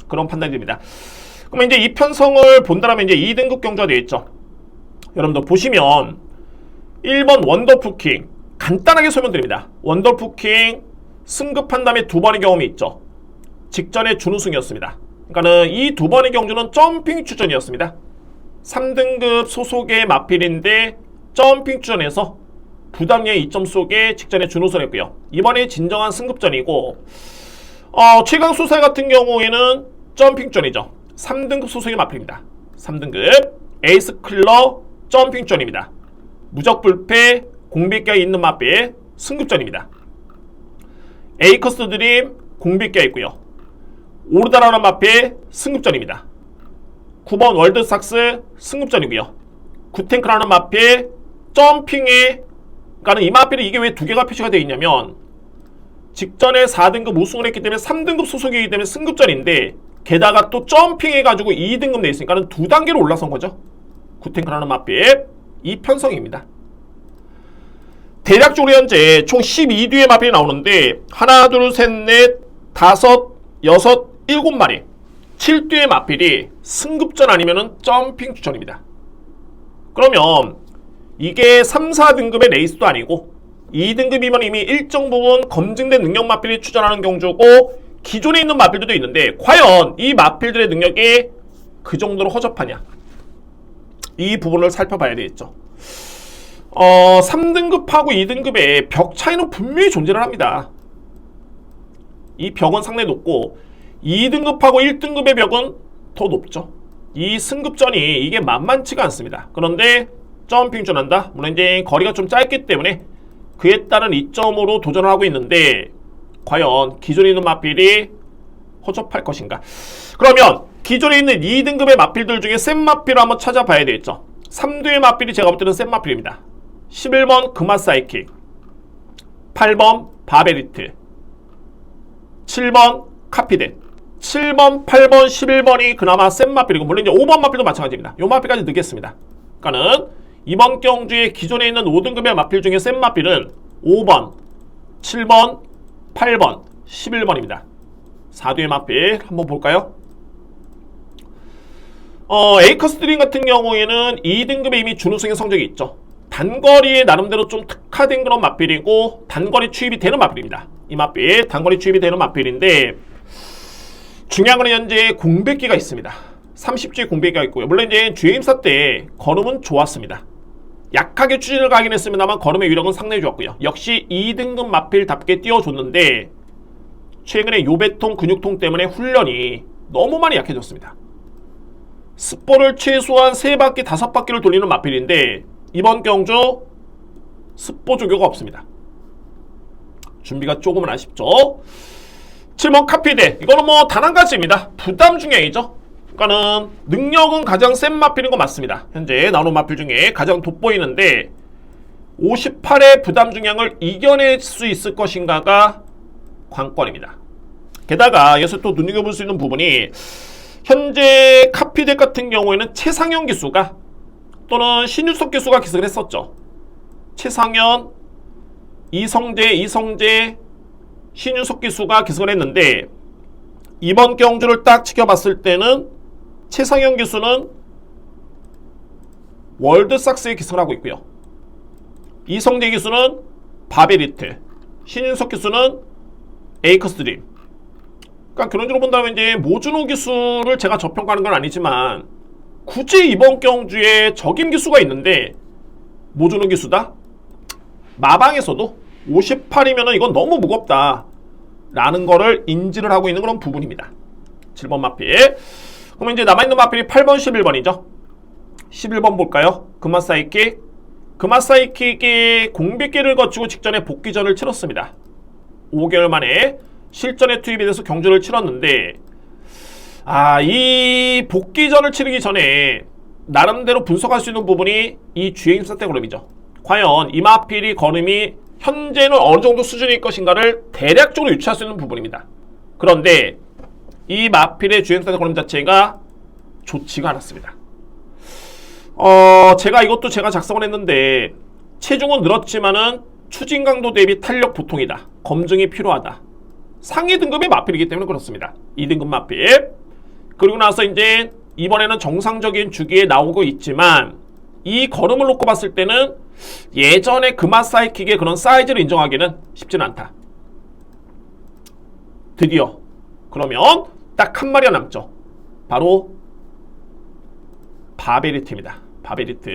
그런 판단이 듭니다. 그러면 이제 이 편성을 본다면 이제 2등급 경주가 되어있죠. 여러분들 보시면 1번 원더풀킹 간단하게 설명드립니다. 원더풀킹 승급한 다음에 2번의 경험이 있죠. 직전에 준우승이었습니다. 그러니까는 이 2번의 경주는 점핑 출전이었습니다. 3등급 소속의 마필인데 점핑 출전해서 부담의 2점 속에 직전에 준우승을 했고요. 이번에 진정한 승급전이고 최강 수사 같은 경우에는 점핑전이죠. 3등급 소속의 마필입니다. 3등급 에이스 클러 점핑전입니다. 무적불패 공백기가 있는 마필 승급전입니다. 에이커스 드림 공백기가 있고요. 오르다라는 마필 승급전입니다. 9번 월드삭스 승급전이고요. 구탱크라는 마필 점핑에 그러니까 이 마필이 이게 왜 2개가 표시가 되어 있냐면 직전에 4등급 우승을 했기 때문에 3등급 소속이기 때문에 승급전인데 게다가 또 점핑해가지고 2등급 내 있으니까 2단계로 올라선 거죠. 구탱크라는 마필 이 편성입니다. 대략적으로 현재 총 12뒤의 마필이 나오는데 하나, 둘, 셋, 넷, 다섯, 여섯, 7마리 7뒤의 마필이 승급전 아니면은 점핑 추천입니다. 그러면 이게 3, 4등급의 레이스도 아니고 2등급이면 이미 일정 부분 검증된 능력 마필이 추천하는 경주고 기존에 있는 마필들도 있는데 과연 이 마필들의 능력이 그 정도로 허접하냐 이 부분을 살펴봐야 되겠죠. 3등급하고 2등급의 벽 차이는 분명히 존재를 합니다. 이 벽은 상당히 높고 2등급하고 1등급의 벽은 더 높죠. 이 승급전이 이게 만만치가 않습니다. 그런데 점핑전 한다? 물론 이제 거리가 좀 짧기 때문에 그에 따른 이점으로 도전을 하고 있는데 과연 기존에 있는 마필이 허접할 것인가? 그러면 기존에 있는 2등급의 마필들 중에 센 마필을 한번 찾아봐야 되겠죠. 3두의 마필이 제가 볼 때는 센 마필입니다. 11번 금화사이킥, 8번 바베리트, 7번 카피덴, 7번, 8번, 11번이 그나마 센 마필이고 물론 이제 5번 마필도 마찬가지입니다. 요 마필까지 넣겠습니다. 그러니까는 이번 경주에 기존에 있는 5등급의 마필 중에 센 마필은 5번, 7번, 8번, 11번입니다. 4두의 마필 한번 볼까요? 에이커스 드림 같은 경우에는 2등급에 이미 준우승의 성적이 있죠. 단거리에 나름대로 좀 특화된 그런 마필이고 단거리 추입이 되는 마필입니다. 이 마필 단거리 추입이 되는 마필인데 중요한 건 현재 공백기가 있습니다. 30주의 공백기가 있고요. 물론 이제 주행사 때 걸음은 좋았습니다. 약하게 추진을 가긴 했습니다만 걸음의 위력은 상당히 좋았고요. 역시 2등급 마필답게 띄워줬는데 최근에 요배통 근육통 때문에 훈련이 너무 많이 약해졌습니다. 스포를 최소한 3바퀴 5바퀴를 돌리는 마필인데 이번 경주 스포 조교가 없습니다. 준비가 조금은 아쉽죠. 7번 카피대. 이거는 뭐 단 한 가지입니다. 부담 중량이죠. 그러니까는 능력은 가장 센 마필인 거 맞습니다. 현재 나오는 마필 중에 가장 돋보이는데 58의 부담 중량을 이겨낼 수 있을 것인가가 관건입니다. 게다가 여기서 또 눈여겨볼 수 있는 부분이 현재 카피덱 같은 경우에는 최상현 기수가 또는 신유석 기수가 기습을 했었죠. 최상현, 이성재, 신유석 기수가 기습을 했는데 이번 경주를 딱 지켜봤을 때는 최상현 기수는 월드삭스에 기승을 하고 있고요. 이성재 기수는 바베리트, 신윤석 기수는 에이커스드림. 그러니까 결론적으로 본다면 이제 모준호 기수를 제가 저평가하는 건 아니지만 굳이 이번 경주에 적임 기수가 있는데 모준호 기수다? 마방에서도 58이면 이건 너무 무겁다 라는 거를 인지를 하고 있는 그런 부분입니다. 7번 마필. 그러면 이제 남아있는 마필이 8번, 11번이죠. 11번 볼까요? 금화사이킥. 금화사이킥이 공백기를 거치고 직전에 복귀전을 치렀습니다. 5개월 만에 실전에 투입이 돼서 경주를 치렀는데 이 복귀전을 치르기 전에 나름대로 분석할 수 있는 부분이 이 주행사태 걸음이죠. 과연 이 마필이 걸음이 현재는 어느 정도 수준일 것인가를 대략적으로 유추할 수 있는 부분입니다. 그런데 이 마필의 주행사태 걸음 자체가 좋지가 않았습니다. 제가 이것도 작성을 했는데 체중은 늘었지만은 추진 강도 대비 탄력 보통이다. 검증이 필요하다. 상위 등급의 마필이기 때문에 그렇습니다. 2등급 마필. 그리고 나서 이제 이번에는 정상적인 주기에 나오고 있지만 이 걸음을 놓고 봤을 때는 예전에 금화사이킥의 그런 사이즈를 인정하기는 쉽지는 않다. 드디어 그러면 딱 한 마리가 남죠. 바로 바베리트입니다. 바베리트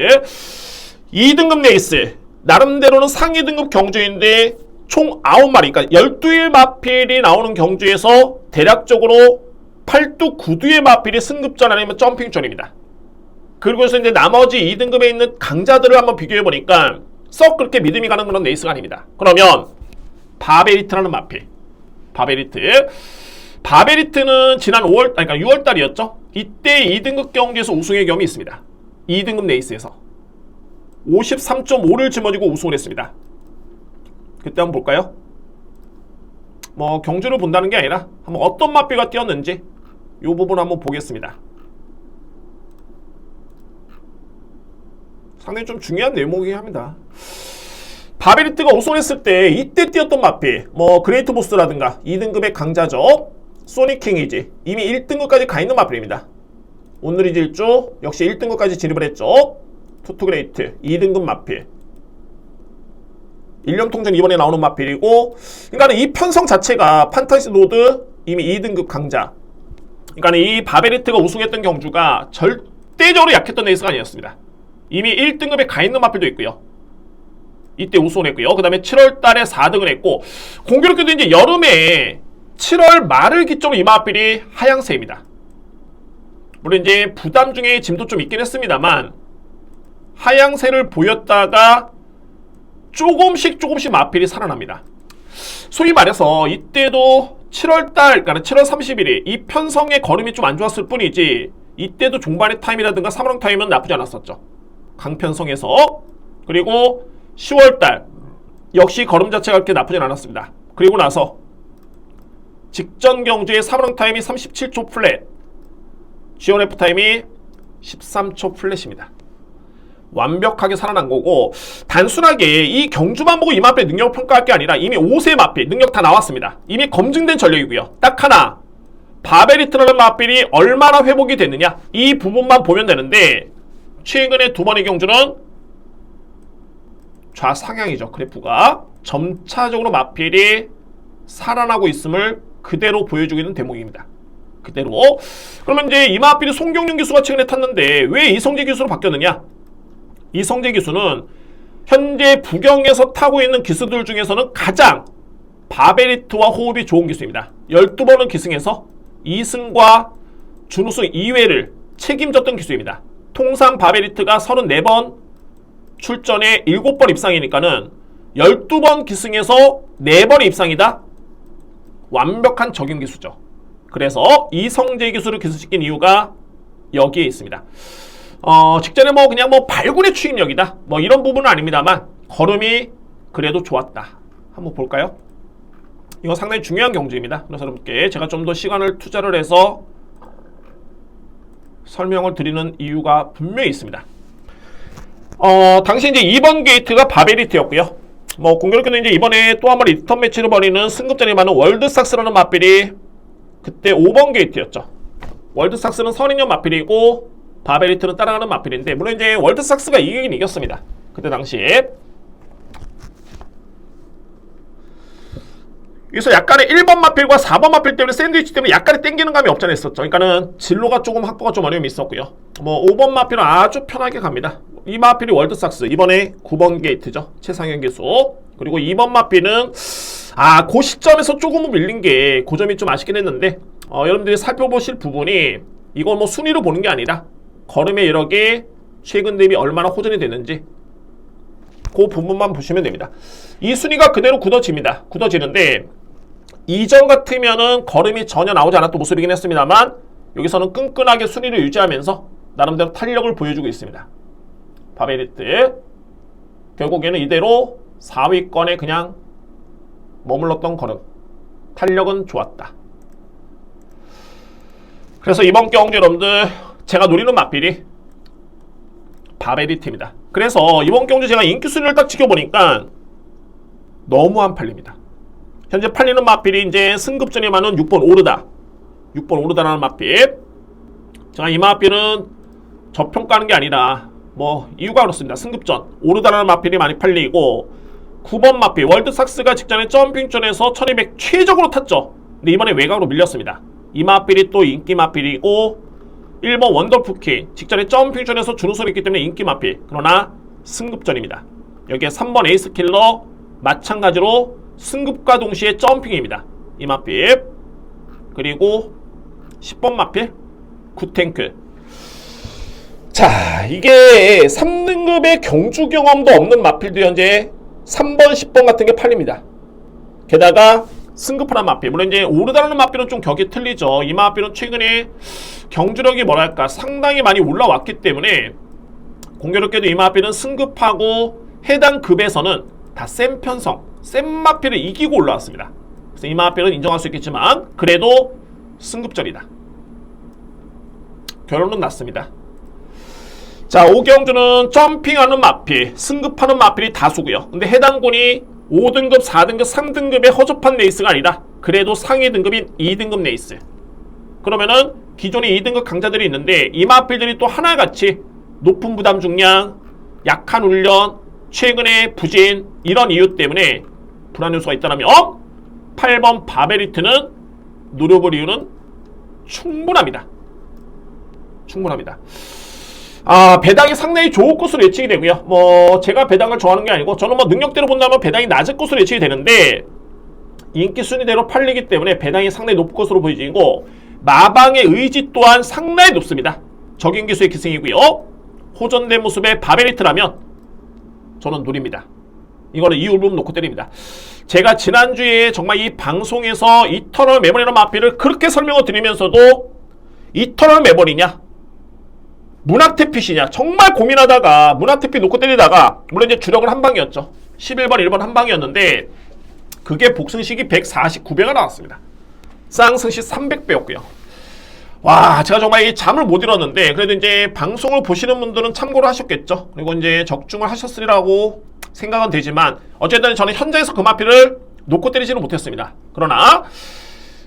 2등급 레이스. 나름대로는 상위 등급 경주인데 총 9마리, 그러니까 12의 마필이 나오는 경주에서 대략적으로 8두 9두의 마필이 승급전 아니면 점핑전입니다. 그리고서 이제 나머지 2등급에 있는 강자들을 한번 비교해보니까 썩 그렇게 믿음이 가는 그런 레이스가 아닙니다. 그러면 바베리트라는 마필. 바베리트는 지난 6월달이었죠. 이때 2등급 경기에서 우승의 경험이 있습니다. 2등급 레이스에서 53.5를 짊어지고 우승을 했습니다. 그때 한번 볼까요? 뭐 경주를 본다는 게 아니라 한번 어떤 마필과 뛰었는지 이 부분 한번 보겠습니다. 상당히 좀 중요한 내용이긴 합니다. 바베리트가 우승을 했을 때 이때 뛰었던 마필, 뭐 그레이트 보스라든가 2등급의 강자죠. 소니킹이지 이미 1등급까지 가 있는 마필입니다. 온누리지 일주 역시 1등급까지 진입을 했죠. 투투그레이트 2등급 마필. 일념통전 이번에 나오는 마필이고, 그러니까 이 편성 자체가 판타지 노드 이미 2등급 강자. 그러니까 이 바베리트가 우승했던 경주가 절대적으로 약했던 레이스가 아니었습니다. 이미 1등급에 가 있는 마필도 있고요. 이때 우승을 했고요. 그 다음에 7월 달에 4등을 했고, 공교롭게도 이제 여름에 7월 말을 기점으로 이 마필이 하향세입니다. 물론 이제 부담 중에 짐도 좀 있긴 했습니다만 하향세를 보였다가 조금씩 마필이 살아납니다. 소위 말해서 이때도 7월달, 그러니까 7월 30일이 이 편성의 걸음이 좀 안 좋았을 뿐이지 이때도 종반의 타임이라든가 3월 타임은 나쁘지 않았었죠. 강편성에서. 그리고 10월달 역시 걸음 자체가 그렇게 나쁘진 않았습니다. 그리고 나서 직전 경주의 3월 타임이 37초 플랫, GOF 타임이 13초 플랫입니다. 완벽하게 살아난 거고, 단순하게 이 경주만 보고 이 마필 능력 평가할 게 아니라 이미 5세 마필 능력 다 나왔습니다. 이미 검증된 전력이고요. 딱 하나, 바베리트라는 마필이 얼마나 회복이 됐느냐, 이 부분만 보면 되는데 최근에 두 번의 경주는 좌상향이죠. 그래프가 점차적으로 마필이 살아나고 있음을 그대로 보여주고 있는 대목입니다. 그대로. 그러면 이제 이 마필이 송경윤 기수가 최근에 탔는데 왜 이성재 기수로 바뀌었느냐? 이성재 기수는 현재 부경에서 타고 있는 기수들 중에서는 가장 바베리트와 호흡이 좋은 기수입니다. 12번을 기승해서 2승과 준우승 2회를 책임졌던 기수입니다. 통상 바베리트가 34번 출전에 7번 입상이니까는 12번 기승에서 4번의 입상이다. 완벽한 적용 기수죠. 그래서 이성재 기수를 기수시킨 이유가 여기에 있습니다. 직전에 그냥 발군의 추임력이다. 이런 부분은 아닙니다만 걸음이 그래도 좋았다. 한번 볼까요? 이건 상당히 중요한 경주입니다. 그래서 여러분께 제가 좀 더 시간을 투자를 해서 설명을 드리는 이유가 분명히 있습니다. 당시 이제 2번 게이트가 바베리트였고요. 공교롭게도 이제 이번에 또 한 번 리턴 매치를 벌이는 승급전이 많은 월드삭스라는 맞필이 그때 5번 게이트였죠. 월드삭스는 선인형 맞필이고 바베리트는 따라가는 맞필인데, 물론 이제 월드삭스가 이기긴 이겼습니다. 그때 당시에. 그래서 약간의 1번 마필과 4번 마필 때문에 샌드위치 때문에 약간의 땡기는 감이 없잖아 있었죠. 그러니까는 진로가 조금 확보가 좀 어려움이 있었고요. 5번 마필은 아주 편하게 갑니다. 이 마필이 월드삭스, 이번에 9번 게이트죠. 최상현 기수. 그리고 2번 마필은 그 시점에서 조금 밀린 게 그 점이 좀 아쉽긴 했는데, 여러분들이 살펴보실 부분이 이건 순위로 보는 게 아니라 걸음의 여력이 최근 대비 얼마나 호전이 됐는지 그 부분만 보시면 됩니다. 이 순위가 그대로 굳어집니다. 굳어지는데 이전 같으면은 걸음이 전혀 나오지 않았던 모습이긴 했습니다만 여기서는 끈끈하게 순위를 유지하면서 나름대로 탄력을 보여주고 있습니다. 바베리트 결국에는 이대로 4위권에 그냥 머물렀던 걸음, 탄력은 좋았다. 그래서 이번 경주 여러분들 제가 노리는 맞필이 바베리트입니다. 그래서 이번 경주 제가 인기 순위를 딱 지켜보니까 너무 안 팔립니다. 현재 팔리는 마필이 이제 승급전이 많은 6번 오르다. 6번 오르다라는 마필. 제가 이 마필은 저평가하는 게 아니라 이유가 그렇습니다. 승급전 오르다라는 마필이 많이 팔리고 9번 마필 월드삭스가 직전에 점핑전에서 1200 최적으로 탔죠. 근데 이번에 외곽으로 밀렸습니다. 이 마필이 또 인기 마필이고 1번 원더푸키 직전에 점핑전에서 준우승을 했기 때문에 인기 마필. 그러나 승급전입니다. 여기에 3번 에이스킬러 마찬가지로 승급과 동시에 점핑입니다. 이 마필. 그리고 10번 마필 굿탱크. 자, 이게 3등급의 경주 경험도 없는 마필도 현재 3번, 10번 같은 게 팔립니다. 게다가 승급하는 마필, 물론 이제 오르다라는 마필은 좀 격이 틀리죠. 이 마필은 최근에 경주력이 상당히 많이 올라왔기 때문에 공교롭게도 이 마필은 승급하고 해당 급에서는 다 센 편성, 센 마필을 이기고 올라왔습니다. 그래서 이 마필은 인정할 수 있겠지만 그래도 승급전이다. 결론은 났습니다. 자, 오경주는 점핑하는 마필, 승급하는 마필이 다수고요. 근데 해당 군이 5등급, 4등급, 3등급의 허접한 레이스가 아니라 그래도 상위 등급인 2등급 레이스. 그러면은 기존에 2등급 강자들이 있는데 이 마필들이 또 하나같이 높은 부담 중량, 약한 훈련, 최근의 부진 이런 이유 때문에 불안 요소가 있다면 8번 바베리트는 노려볼 이유는 충분합니다. 충분합니다. 배당이 상당히 좋을 것으로 예측이 되고요. 제가 배당을 좋아하는 게 아니고 저는 능력대로 본다면 배당이 낮을 것으로 예측이 되는데 인기 순위대로 팔리기 때문에 배당이 상당히 높을 것으로 보이고 마방의 의지 또한 상당히 높습니다. 적용 기수의 기승이고요. 호전된 모습의 바베리트라면 저는 노립니다. 이거는 이유 부분 놓고 때립니다. 제가 지난주에 정말 이 방송에서 이터널 메모리라는 마필을 그렇게 설명을 드리면서도 이터널 메모리냐 문학태핏이냐 정말 고민하다가 문학태핏 놓고 때리다가 물론 이제 주력은 한방이었죠. 11번 1번 한방이었는데 그게 복승식이 149배가 나왔습니다. 쌍승식 300배였고요. 와, 제가 정말 이 잠을 못 잃었는데 그래도 이제 방송을 보시는 분들은 참고를 하셨겠죠. 그리고 이제 적중을 하셨으리라고 생각은 되지만 어쨌든 저는 현장에서 그 마필을 놓고 때리지는 못했습니다. 그러나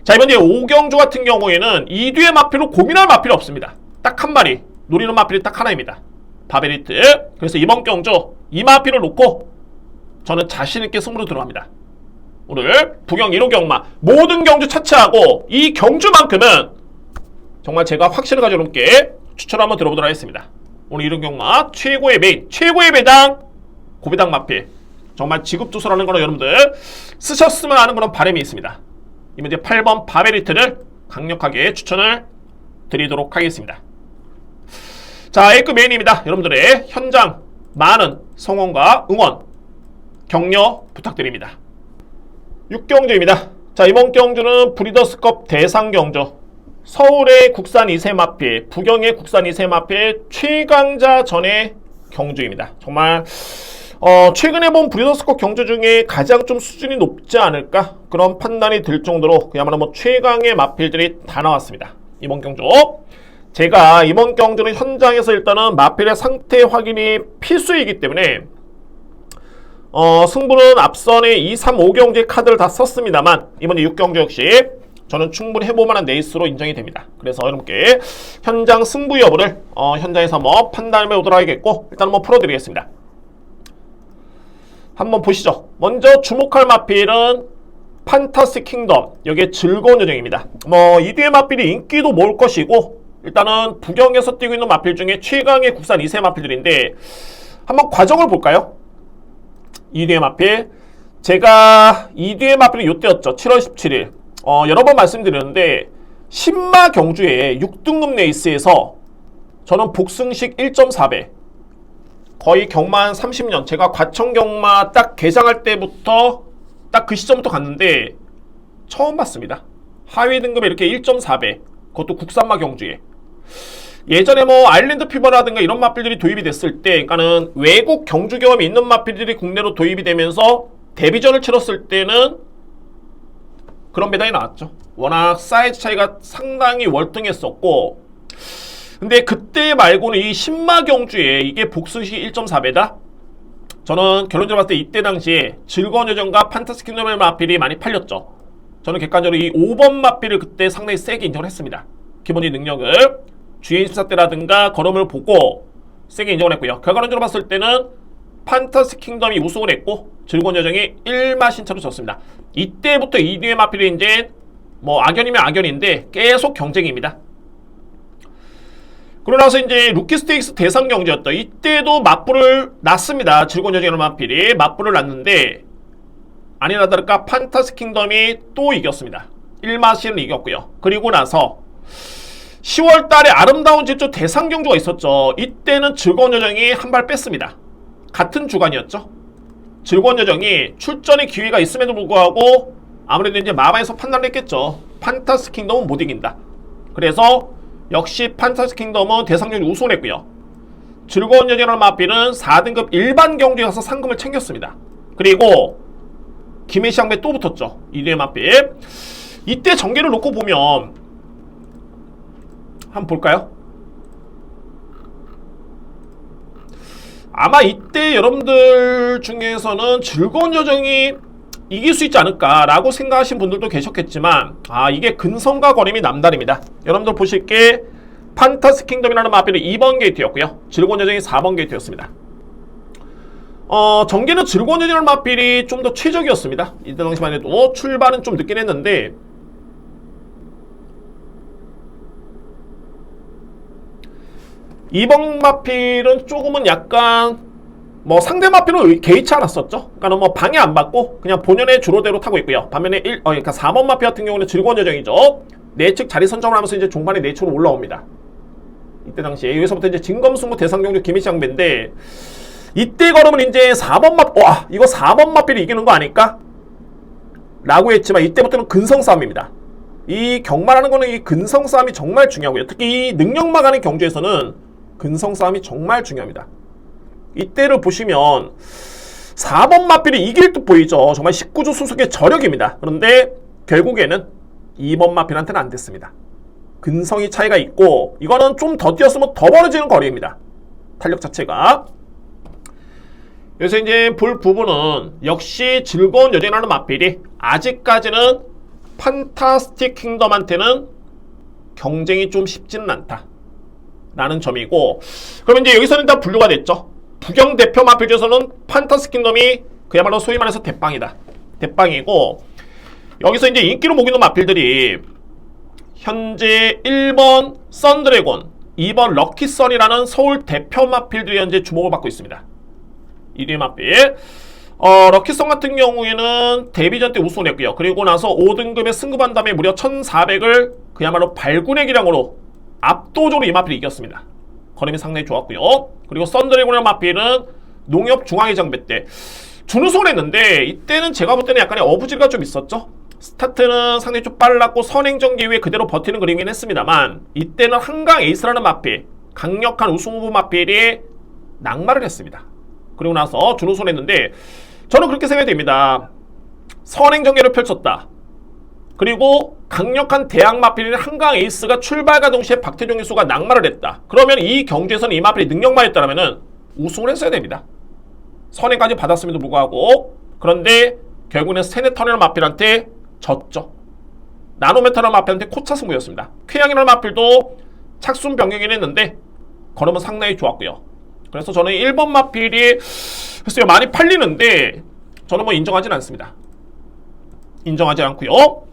자, 이번 이제 오경주 같은 경우에는 2뒤의 마필로 고민할 마필이 없습니다. 딱 한 마리 노리는 마필이 딱 하나입니다. 바베리트. 그래서 이번 경주 이 마필을 놓고 저는 자신있게 승부로 들어갑니다. 오늘 부경 1호 경마 모든 경주 차치하고 이 경주만큼은 정말 제가 확신을 가지고 여러분께 추천 한번 들어보도록 하겠습니다. 오늘 1호 경마 최고의 메인, 최고의 배당 고배당 마필 정말 지급조서라는 거는 여러분들 쓰셨으면 하는 그런 바람이 있습니다. 이번 이제 8번 바베리트를 강력하게 추천을 드리도록 하겠습니다. 자, A급 메인입니다. 여러분들의 현장 많은 성원과 응원 격려 부탁드립니다. 6경주입니다. 자, 이번 경주는 브리더스컵 대상 경주. 서울의 국산 2세 마필, 부경의 국산 2세 마필 최강자 전의 경주입니다. 정말 최근에 본 브리더스컵 경주 중에 가장 좀 수준이 높지 않을까 그런 판단이 들 정도로 그야말로 뭐 최강의 마필들이 다 나왔습니다. 이번 경주 제가 이번 경주는 현장에서 일단은 마필의 상태 확인이 필수이기 때문에 승부는 앞선의 2, 3, 5경주의 카드를 다 썼습니다만 이번에 6경주 역시 저는 충분히 해볼만한 레이스로 인정이 됩니다. 그래서 여러분께 현장 승부 여부를 현장에서 뭐 판단해 보도록 하겠고 일단 한번 풀어드리겠습니다. 한번 보시죠. 먼저 주목할 마필은 판타스틱 킹덤. 여기에 즐거운 여정입니다. 이 뒤에 마필이 인기도 모을 것이고 일단은 부경에서 뛰고 있는 마필 중에 최강의 국산 2세 마필들인데 한번 과정을 볼까요? 2뒤의 마필 제가 2뒤의 마필이 요때였죠. 7월 17일 여러 번 말씀드렸는데 신마 경주의 6등급 레이스에서 저는 복승식 1.4배 거의 경마 한 30년 제가 과천 경마 딱 개장할 때부터 딱 그 시점부터 갔는데 처음 봤습니다. 하위 등급에 이렇게 1.4배 그것도 국산마 경주에 예전에 뭐 아일랜드 피버라든가 이런 마필들이 도입이 됐을 때 그러니까는 외국 경주 경험이 있는 마필들이 국내로 도입이 되면서 데뷔전을 치렀을 때는 그런 배당이 나왔죠. 워낙 사이즈 차이가 상당히 월등했었고 근데 그때 말고는 이 신마 경주에 이게 복수식 1.4배다? 저는 결론적으로 봤을 때 이때 당시에 즐거운 여정과 판타스틱 킹덤의 마필이 많이 팔렸죠. 저는 객관적으로 이 5번 마필을 그때 상당히 세게 인정을 했습니다. 기본적인 능력을 GN14 때라든가 걸음을 보고 세게 인정을 했고요. 결과론적으로 봤을 때는 판타스틱 킹덤이 우승을 했고 즐거운 여정이 1마신차로 졌습니다. 이때부터 2뒤의 마필이 이제 뭐 악연이면 악연인데 계속 경쟁입니다. 그러고 나서 이제 루키 스테이크스 대상 경주였다. 이때도 맞불을 났습니다. 즐거운 여정이라는 마필이 맞불을 났는데 아니나 다를까 판타스틱 킹덤이 또 이겼습니다. 1마신을 이겼고요. 그리고 나서 10월 달에 아름다운 질주 대상 경주가 있었죠. 이때는 즐거운 여정이 한 발 뺐습니다. 같은 주간이었죠. 즐거운 여정이 출전의 기회가 있음에도 불구하고 아무래도 이제 마마에서 판단을 했겠죠. 판타스틱 킹덤은 못 이긴다. 그래서 역시 판타스틱 킹덤은 대상 경주 우승을 했고요. 즐거운 여정이라는 마필은 4등급 일반 경주에 가서 상금을 챙겼습니다. 그리고 김해시장배 또 붙었죠. 2뒤의 마필. 이때 전개를 놓고 보면 한번 볼까요? 아마 이때 여러분들 중에서는 즐거운 여정이 이길 수 있지 않을까라고 생각하신 분들도 계셨겠지만 이게 근성과 거림이 남다릅니다. 여러분들 보실 게 판타스틱 킹덤이라는 마필은 2번 게이트였고요. 즐거운 여정이 4번 게이트였습니다. 전개는 즐거운 여정이라는 마필이 좀 더 최적이었습니다. 이때 당시만 해도 출발은 좀 늦긴 했는데 이번 마필은 조금은 약간 상대 마필은 개의치 않았었죠. 그러니까 뭐 방해 안 받고 그냥 본연의 주로대로 타고 있고요. 반면에 그러니까 4번 마필 같은 경우는 즐거운 여정이죠. 내측 자리 선점을 하면서 이제 종반에 내초로 올라옵니다. 이때 당시에 여기서부터 이제 진검승부 대상경주 김희장배인데 이때 걸으면 이제 4번 마필 이거 4번 마필이 이기는 거 아닐까? 라고 했지만 이때부터는 근성 싸움입니다. 이 경마라는 거는 이 근성 싸움이 정말 중요하고요. 특히 이 능력마 가는 경주에서는 근성 싸움이 정말 중요합니다. 이때를 보시면 4번 마필이 이길 듯 보이죠. 정말 19주 수석의 저력입니다. 그런데 결국에는 2번 마필한테는 안 됐습니다. 근성이 차이가 있고 이거는 좀 더 뛰었으면 더 벌어지는 거리입니다. 탄력 자체가. 그래서 이제 볼 부분은 역시 즐거운 여정이라는 마필이 아직까지는 판타스틱 킹덤한테는 경쟁이 좀 쉽지는 않다 라는 점이고, 그러면 이제 여기서는 다 분류가 됐죠. 부경 대표 마필 중에서는 판타스틱 킹덤이 그야말로 소위 말해서 대빵이다. 대빵이고, 여기서 이제 인기로 모이는 마필들이 현재 1번 썬드래곤, 2번 럭키선이라는 서울 대표 마필들이 현재 주목을 받고 있습니다. 1위 마필. 럭키선 같은 경우에는 데뷔전 때 우승을 했고요. 그리고 나서 5등급에 승급한 다음에 무려 1400을 그야말로 발군의 기량으로 압도적으로 이 마필이 이겼습니다. 걸음이 상당히 좋았고요. 그리고 썬드래곤의 마필은 농협 중앙회 장배 때 준우승을 했는데 이때는 제가 볼 때는 약간의 어부지가 좀 있었죠. 스타트는 상당히 좀 빨랐고 선행전기 위에 그대로 버티는 그림이긴 했습니다만 이때는 한강 에이스라는 마필, 강력한 우승 후보 마필이 낙마를 했습니다. 그리고 나서 준우승을 했는데 저는 그렇게 생각이 됩니다. 선행전개를 펼쳤다. 그리고 강력한 대항 마필인 한강 에이스가 출발과 동시에 박태종 선수가 낙마를 했다. 그러면 이 경주에서는 이 마필이 능력만 했다면 우승을 했어야 됩니다. 선행까지 받았음에도 불구하고. 그런데 결국에는 세네터널 마필한테 졌죠. 나노메터널 마필한테 코차 승부였습니다. 쾌양이라는 마필도 착순 변경이긴 했는데 걸음은 상당히 좋았고요. 그래서 저는 1번 마필이 글쎄요 많이 팔리는데 저는 뭐 인정하진 않습니다. 인정하지 않고요.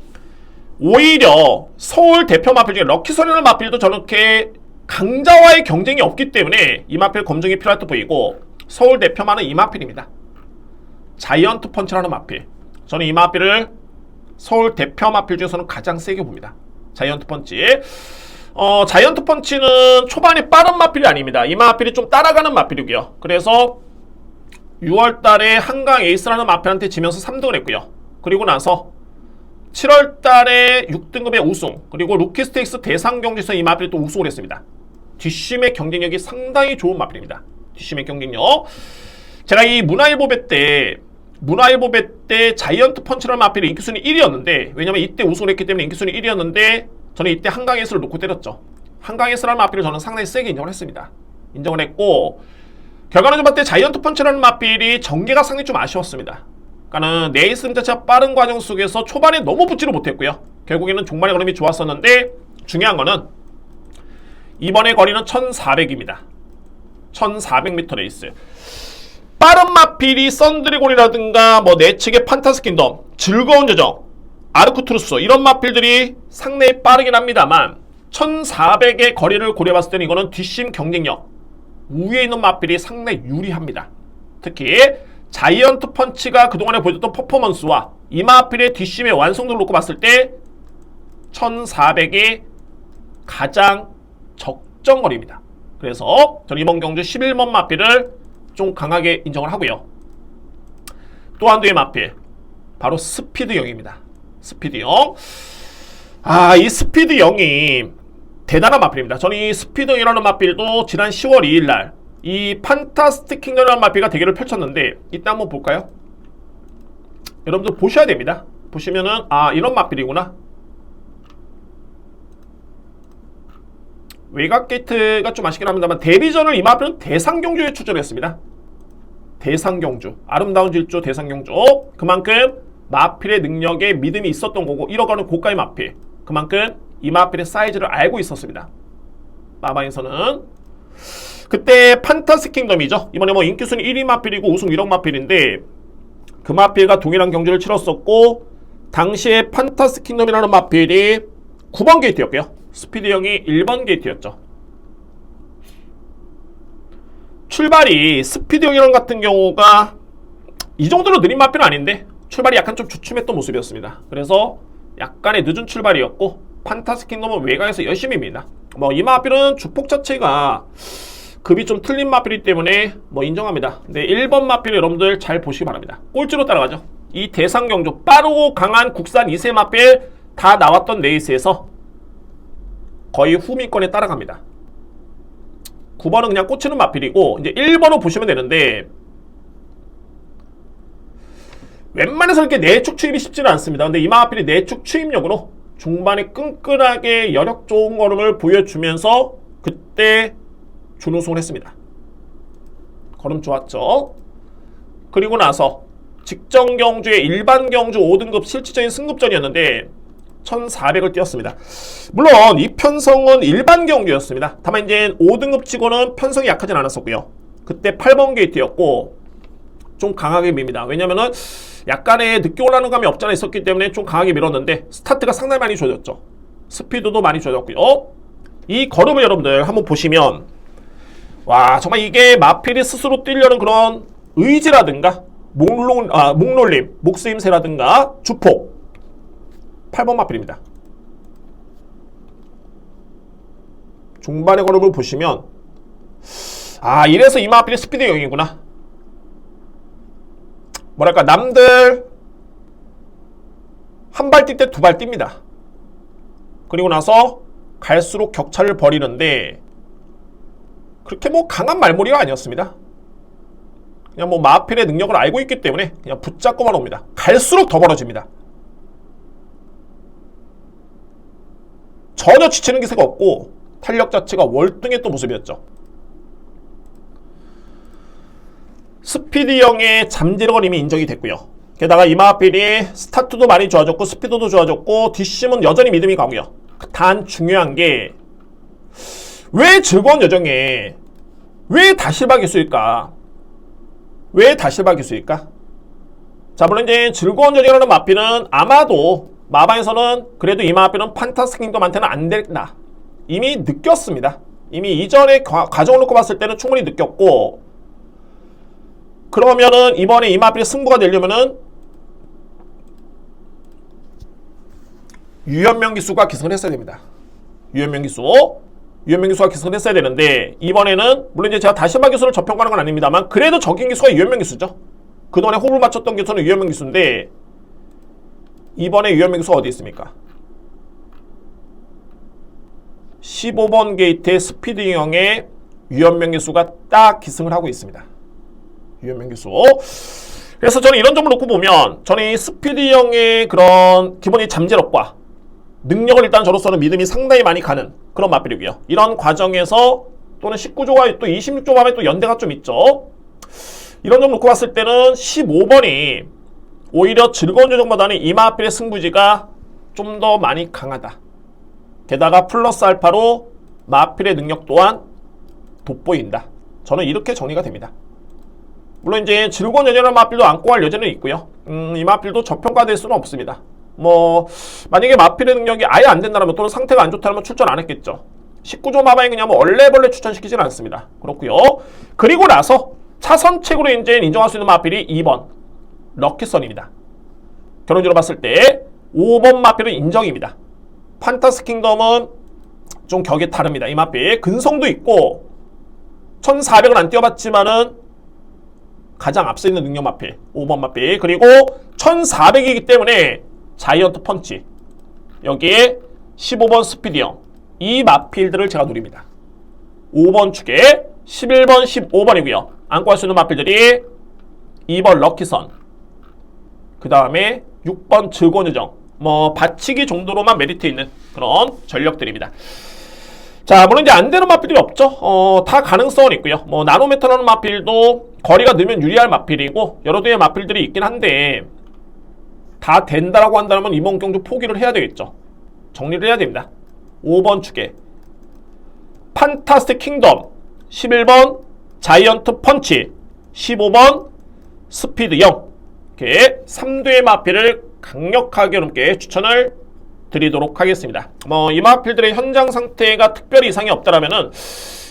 오히려 서울 대표 마필 중에 럭키선이라는 마필도 저렇게 강자와의 경쟁이 없기 때문에 이 마필 검증이 필요할 듯 보이고, 서울 대표만은 이 마필입니다. 자이언트 펀치라는 마필. 저는 이 마필을 서울 대표 마필 중에서는 가장 세게 봅니다. 자이언트 펀치. 자이언트 펀치는 초반에 빠른 마필이 아닙니다. 이 마필이 좀 따라가는 마필이고요. 그래서 6월달에 한강 에이스라는 마필한테 지면서 3등을 했고요. 그리고 나서 7월달에 6등급의 우승, 그리고 루키스테이크스 대상경주에서 이 마필이 또 우승을 했습니다. 뒷심의 경쟁력이 상당히 좋은 마필입니다. 뒷심의 경쟁력. 제가 이 문화일보배 때 자이언트 펀치라는 마필이 인기순위 1위였는데, 왜냐면 이때 우승을 했기 때문에 인기순위 1위였는데 저는 이때 한강에이스를 놓고 때렸죠. 한강에이스라는 마필을 저는 상당히 세게 인정을 했습니다. 인정을 했고, 결과는 봤을 때 자이언트 펀치라는 마필이 전개가 상당히 좀 아쉬웠습니다. 그러니까는 네이스 자체가 빠른 과정 속에서 초반에 너무 붙지를 못했고요. 결국에는 종반의 걸음이 좋았었는데, 중요한 거는 이번에 거리는 1400입니다. 1400m 레이스. 빠른 마필이 썬드래곤이라든가 뭐 내측의 판타스 킹덤, 즐거운 저정, 아르쿠트루스 이런 마필들이 상당히 빠르긴 합니다만 1400의 거리를 고려해봤을 때는 이거는 뒷심 경쟁력 위에 있는 마필이 상당히 유리합니다. 특히 자이언트 펀치가 그동안에 보여줬던 퍼포먼스와 이 마필의 뒷심의 완성도를 놓고 봤을 때 1400이 가장 적정거리입니다. 그래서 저는 이번 경주 11번 마필을 좀 강하게 인정을 하고요. 또 한두의 마필, 바로 스피드0입니다. 스피드0. 이 스피드0이 대단한 마필입니다. 저는 이 스피드0이라는 마필도 지난 10월 2일날 이 판타스틱 킹덤이라는 마필과 대결을 펼쳤는데, 이때 한번 볼까요? 여러분들 보셔야 됩니다. 보시면은 이런 마필이구나. 외곽 게이트가 좀 아쉽긴 합니다만 데뷔전을 이 마필은 대상경주에 출전했습니다. 대상경주, 아름다운 질주 대상경주. 그만큼 마필의 능력에 믿음이 있었던 거고, 1억원은 고가의 마필. 그만큼 이 마필의 사이즈를 알고 있었습니다. 마방에서는 그때 판타스 킹덤이죠. 이번에 뭐 인기순위 1위 마필이고 우승 1억 마필인데, 그 마필과 동일한 경주를 치렀었고, 당시에 판타스 킹덤이라는 마필이 9번 게이트였고요. 스피드0이 1번 게이트였죠. 출발이 스피드0이랑 같은 경우가 이 정도로 느린 마필은 아닌데 출발이 약간 좀 주춤했던 모습이었습니다. 그래서 약간의 늦은 출발이었고, 판타스 킹덤은 외곽에서 열심히 밉니다. 뭐 이 마필은 주폭 자체가 급이 좀 틀린 마필이기 때문에 뭐 인정합니다. 근데 1번 마필 여러분들 잘 보시기 바랍니다. 꼴찌로 따라가죠. 이 대상경주 빠르고 강한 국산 2세 마필 다 나왔던 레이스에서 거의 후미권에 따라갑니다. 9번은 그냥 꽂히는 마필이고, 이제 1번을 보시면 되는데, 웬만해서 이렇게 내축 추입이 쉽지는 않습니다. 근데 이 마필이 내축 추입력으로 중반에 끈끈하게 여력 좋은 걸음을 보여주면서 그때 준우승을 했습니다. 걸음 좋았죠. 그리고 나서 직전 경주의 일반 경주 5등급 실질적인 승급전이었는데 1400을 뛰었습니다. 물론 이 편성은 일반 경주였습니다. 다만 이제 5등급 치고는 편성이 약하진 않았었고요. 그때 8번 게이트였고 좀 강하게 밉니다. 왜냐면은 약간의 늦게 올라가는 감이 없지 않아 있었기 때문에 좀 강하게 밀었는데 스타트가 상당히 많이 좋아졌죠. 스피드도 많이 좋아졌고요. 이 걸음을 여러분들 한번 보시면, 와, 정말 이게 마필이 스스로 뛰려는 그런 의지라든가 목놀림, 목쓰임새라든가 주폭. 8번 마필입니다. 중반의 걸음을 보시면 이래서 이 마필이 스피드 0이구나. 뭐랄까 남들 한 발 뛸 때 두 발 뜁니다. 그리고 나서 갈수록 격차를 벌이는데 그렇게 뭐 강한 말머리가 아니었습니다. 그냥 뭐 마필의 능력을 알고 있기 때문에 그냥 붙잡고만 옵니다. 갈수록 더 벌어집니다. 전혀 지치는 기세가 없고 탄력 자체가 월등했던 모습이었죠. 스피드형의 잠재력은 이미 인정이 됐고요. 게다가 이마필이 스타트도 많이 좋아졌고 스피드도 좋아졌고 뒷심은 여전히 믿음이 가고요. 단 중요한 게 왜 즐거운 여정에 왜 다실바 기수일까? 왜 다실바 기수일까? 자, 물론 이제 즐거운 여정이라는 마필은 아마도 마방에서는 그래도 이 마필은 판타스틱 킹덤한테는 안 된다. 이미 느꼈습니다. 이미 이전의 과정을 놓고 봤을 때는 충분히 느꼈고, 그러면은 이번에 이 마필이 승부가 되려면은 유연명 기수가 기승을 했어야 됩니다. 유연명 기수가 기승을 했어야 되는데, 이번에는 물론 이제 제가 다시마 기수를 저평가하는 건 아닙니다만 그래도 적인 기수가 유연명 기수죠. 그동안에 호흡을 맞췄던 기수는 유연명 기수인데 이번에 유연명 기수가 어디 있습니까? 15번 게이트의 스피드형의 유연명 기수가 딱 기승을 하고 있습니다. 유연명 기수. 그래서 저는 이런 점을 놓고 보면 저는 이 스피드형의 그런 기본의 잠재력과 능력을 일단 저로서는 믿음이 상당히 많이 가는 그런 마필이고요. 이런 과정에서 또는 19조와 또 26조 밤에 또 연대가 좀 있죠. 이런 점 놓고 봤을 때는 15번이 오히려 즐거운 여정보다는 이 마필의 승부지가 좀 더 많이 강하다. 게다가 플러스 알파로 마필의 능력 또한 돋보인다. 저는 이렇게 정리가 됩니다. 물론 이제 즐거운 여정이라는 마필도 안고 갈 여지는 있고요. 이 마필도 저평가될 수는 없습니다. 뭐 만약에 마필의 능력이 아예 안 된다면 또는 상태가 안 좋다면 출전 안 했겠죠. 19조 마방에 그냥 뭐 얼레벌레 추천시키지는 않습니다. 그렇고요. 그리고 나서 차선책으로 이제 인정할 수 있는 마필이 2번 럭키선입니다. 결론적으로 봤을 때 5번 마필은 인정입니다. 판타스 킹덤은 좀 격이 다릅니다. 이 마필 근성도 있고 1400은 안 뛰어봤지만은 가장 앞서 있는 능력 마필 5번 마필, 그리고 1400이기 때문에 자이언트 펀치, 여기에 15번 스피드형, 이 마필들을 제가 노립니다. 5번 축에 11번 15번이고요 안고 할 수 있는 마필들이 2번 럭키선, 그 다음에 6번 즐거운 여정, 뭐 받치기 정도로만 메리트 있는 그런 전력들입니다. 자, 물론 이제 안 되는 마필이 없죠. 다 가능성은 있고요. 뭐 나노메터라는 마필도 거리가 늘면 유리할 마필이고 여러 개의 마필들이 있긴 한데 다 된다라고 한다면 이번 경주 포기를 해야 되겠죠. 정리를 해야 됩니다. 5번 축에 판타스틱 킹덤, 11번 자이언트 펀치, 15번 스피드형, 이렇게 3대의 마필을 강력하게 여러분께 추천을 드리도록 하겠습니다. 뭐 이 마필들의 현장 상태가 특별히 이상이 없다라면은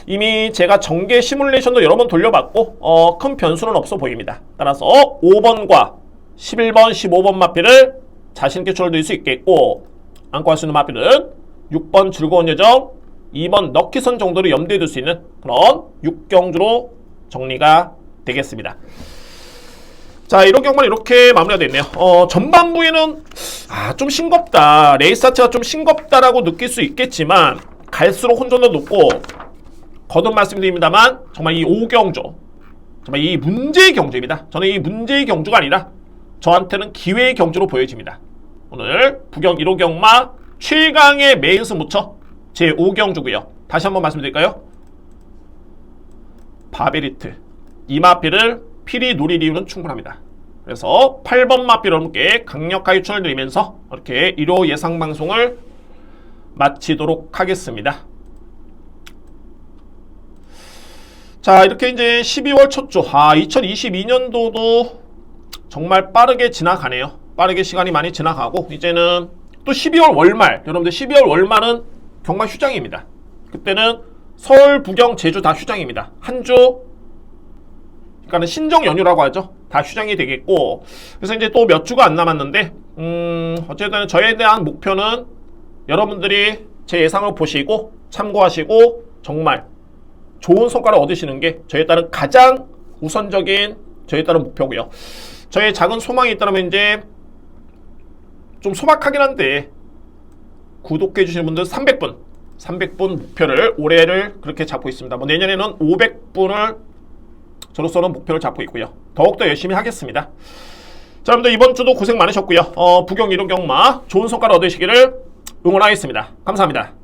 이미 제가 전개 시뮬레이션도 여러 번 돌려봤고 큰 변수는 없어 보입니다. 따라서 5번과 11번, 15번 마필을 자신있게 추천드릴 수 있겠고 안고 할 수 있는 마필은 6번 즐거운 여정, 2번 럭키선 정도를 염두에 둘 수 있는 그런 6경주로 정리가 되겠습니다. 자, 이런 경우는 이렇게 마무리가 됐네요. 전반부에는 좀 싱겁다, 레이스 자체가 좀 싱겁다라고 느낄 수 있겠지만 갈수록 혼돈도 높고 거듭 말씀드립니다만 정말 이 5경주 정말 이 문제의 경주입니다. 저는 이 문제의 경주가 아니라 저한테는 기회의 경주로 보여집니다. 오늘 부경 1호 경마 최강의 메인 승부처 제5경주고요. 다시 한번 말씀드릴까요? 바베리트 이 마필을 필히 노릴 이유는 충분합니다. 그래서 8번 마필 여러분께 강력하게 추천을 드리면서 이렇게 1호 예상 방송을 마치도록 하겠습니다. 자, 이렇게 이제 12월 첫 주, 2022년도도 정말 빠르게 지나가네요. 빠르게 시간이 많이 지나가고 이제는 또 12월 월말, 여러분들 12월 월말은 경마 휴장입니다. 그때는 서울, 부경, 제주 다 휴장입니다. 한 주, 그러니까 신정 연휴라고 하죠. 다 휴장이 되겠고, 그래서 이제 또 몇 주가 안 남았는데, 어쨌든 저에 대한 목표는 여러분들이 제 예상을 보시고 참고하시고 정말 좋은 성과를 얻으시는 게 저에 따른 가장 우선적인 저에 따른 목표고요. 저의 작은 소망이 있다면 이제 좀 소박하긴 한데 구독해 주시는 분들 300분 목표를 올해를 그렇게 잡고 있습니다. 뭐 내년에는 500분을 저로서는 목표를 잡고 있고요. 더욱더 열심히 하겠습니다. 자, 여러분들 이번 주도 고생 많으셨고요. 부경, 이론, 경마 좋은 성과를 얻으시기를 응원하겠습니다. 감사합니다.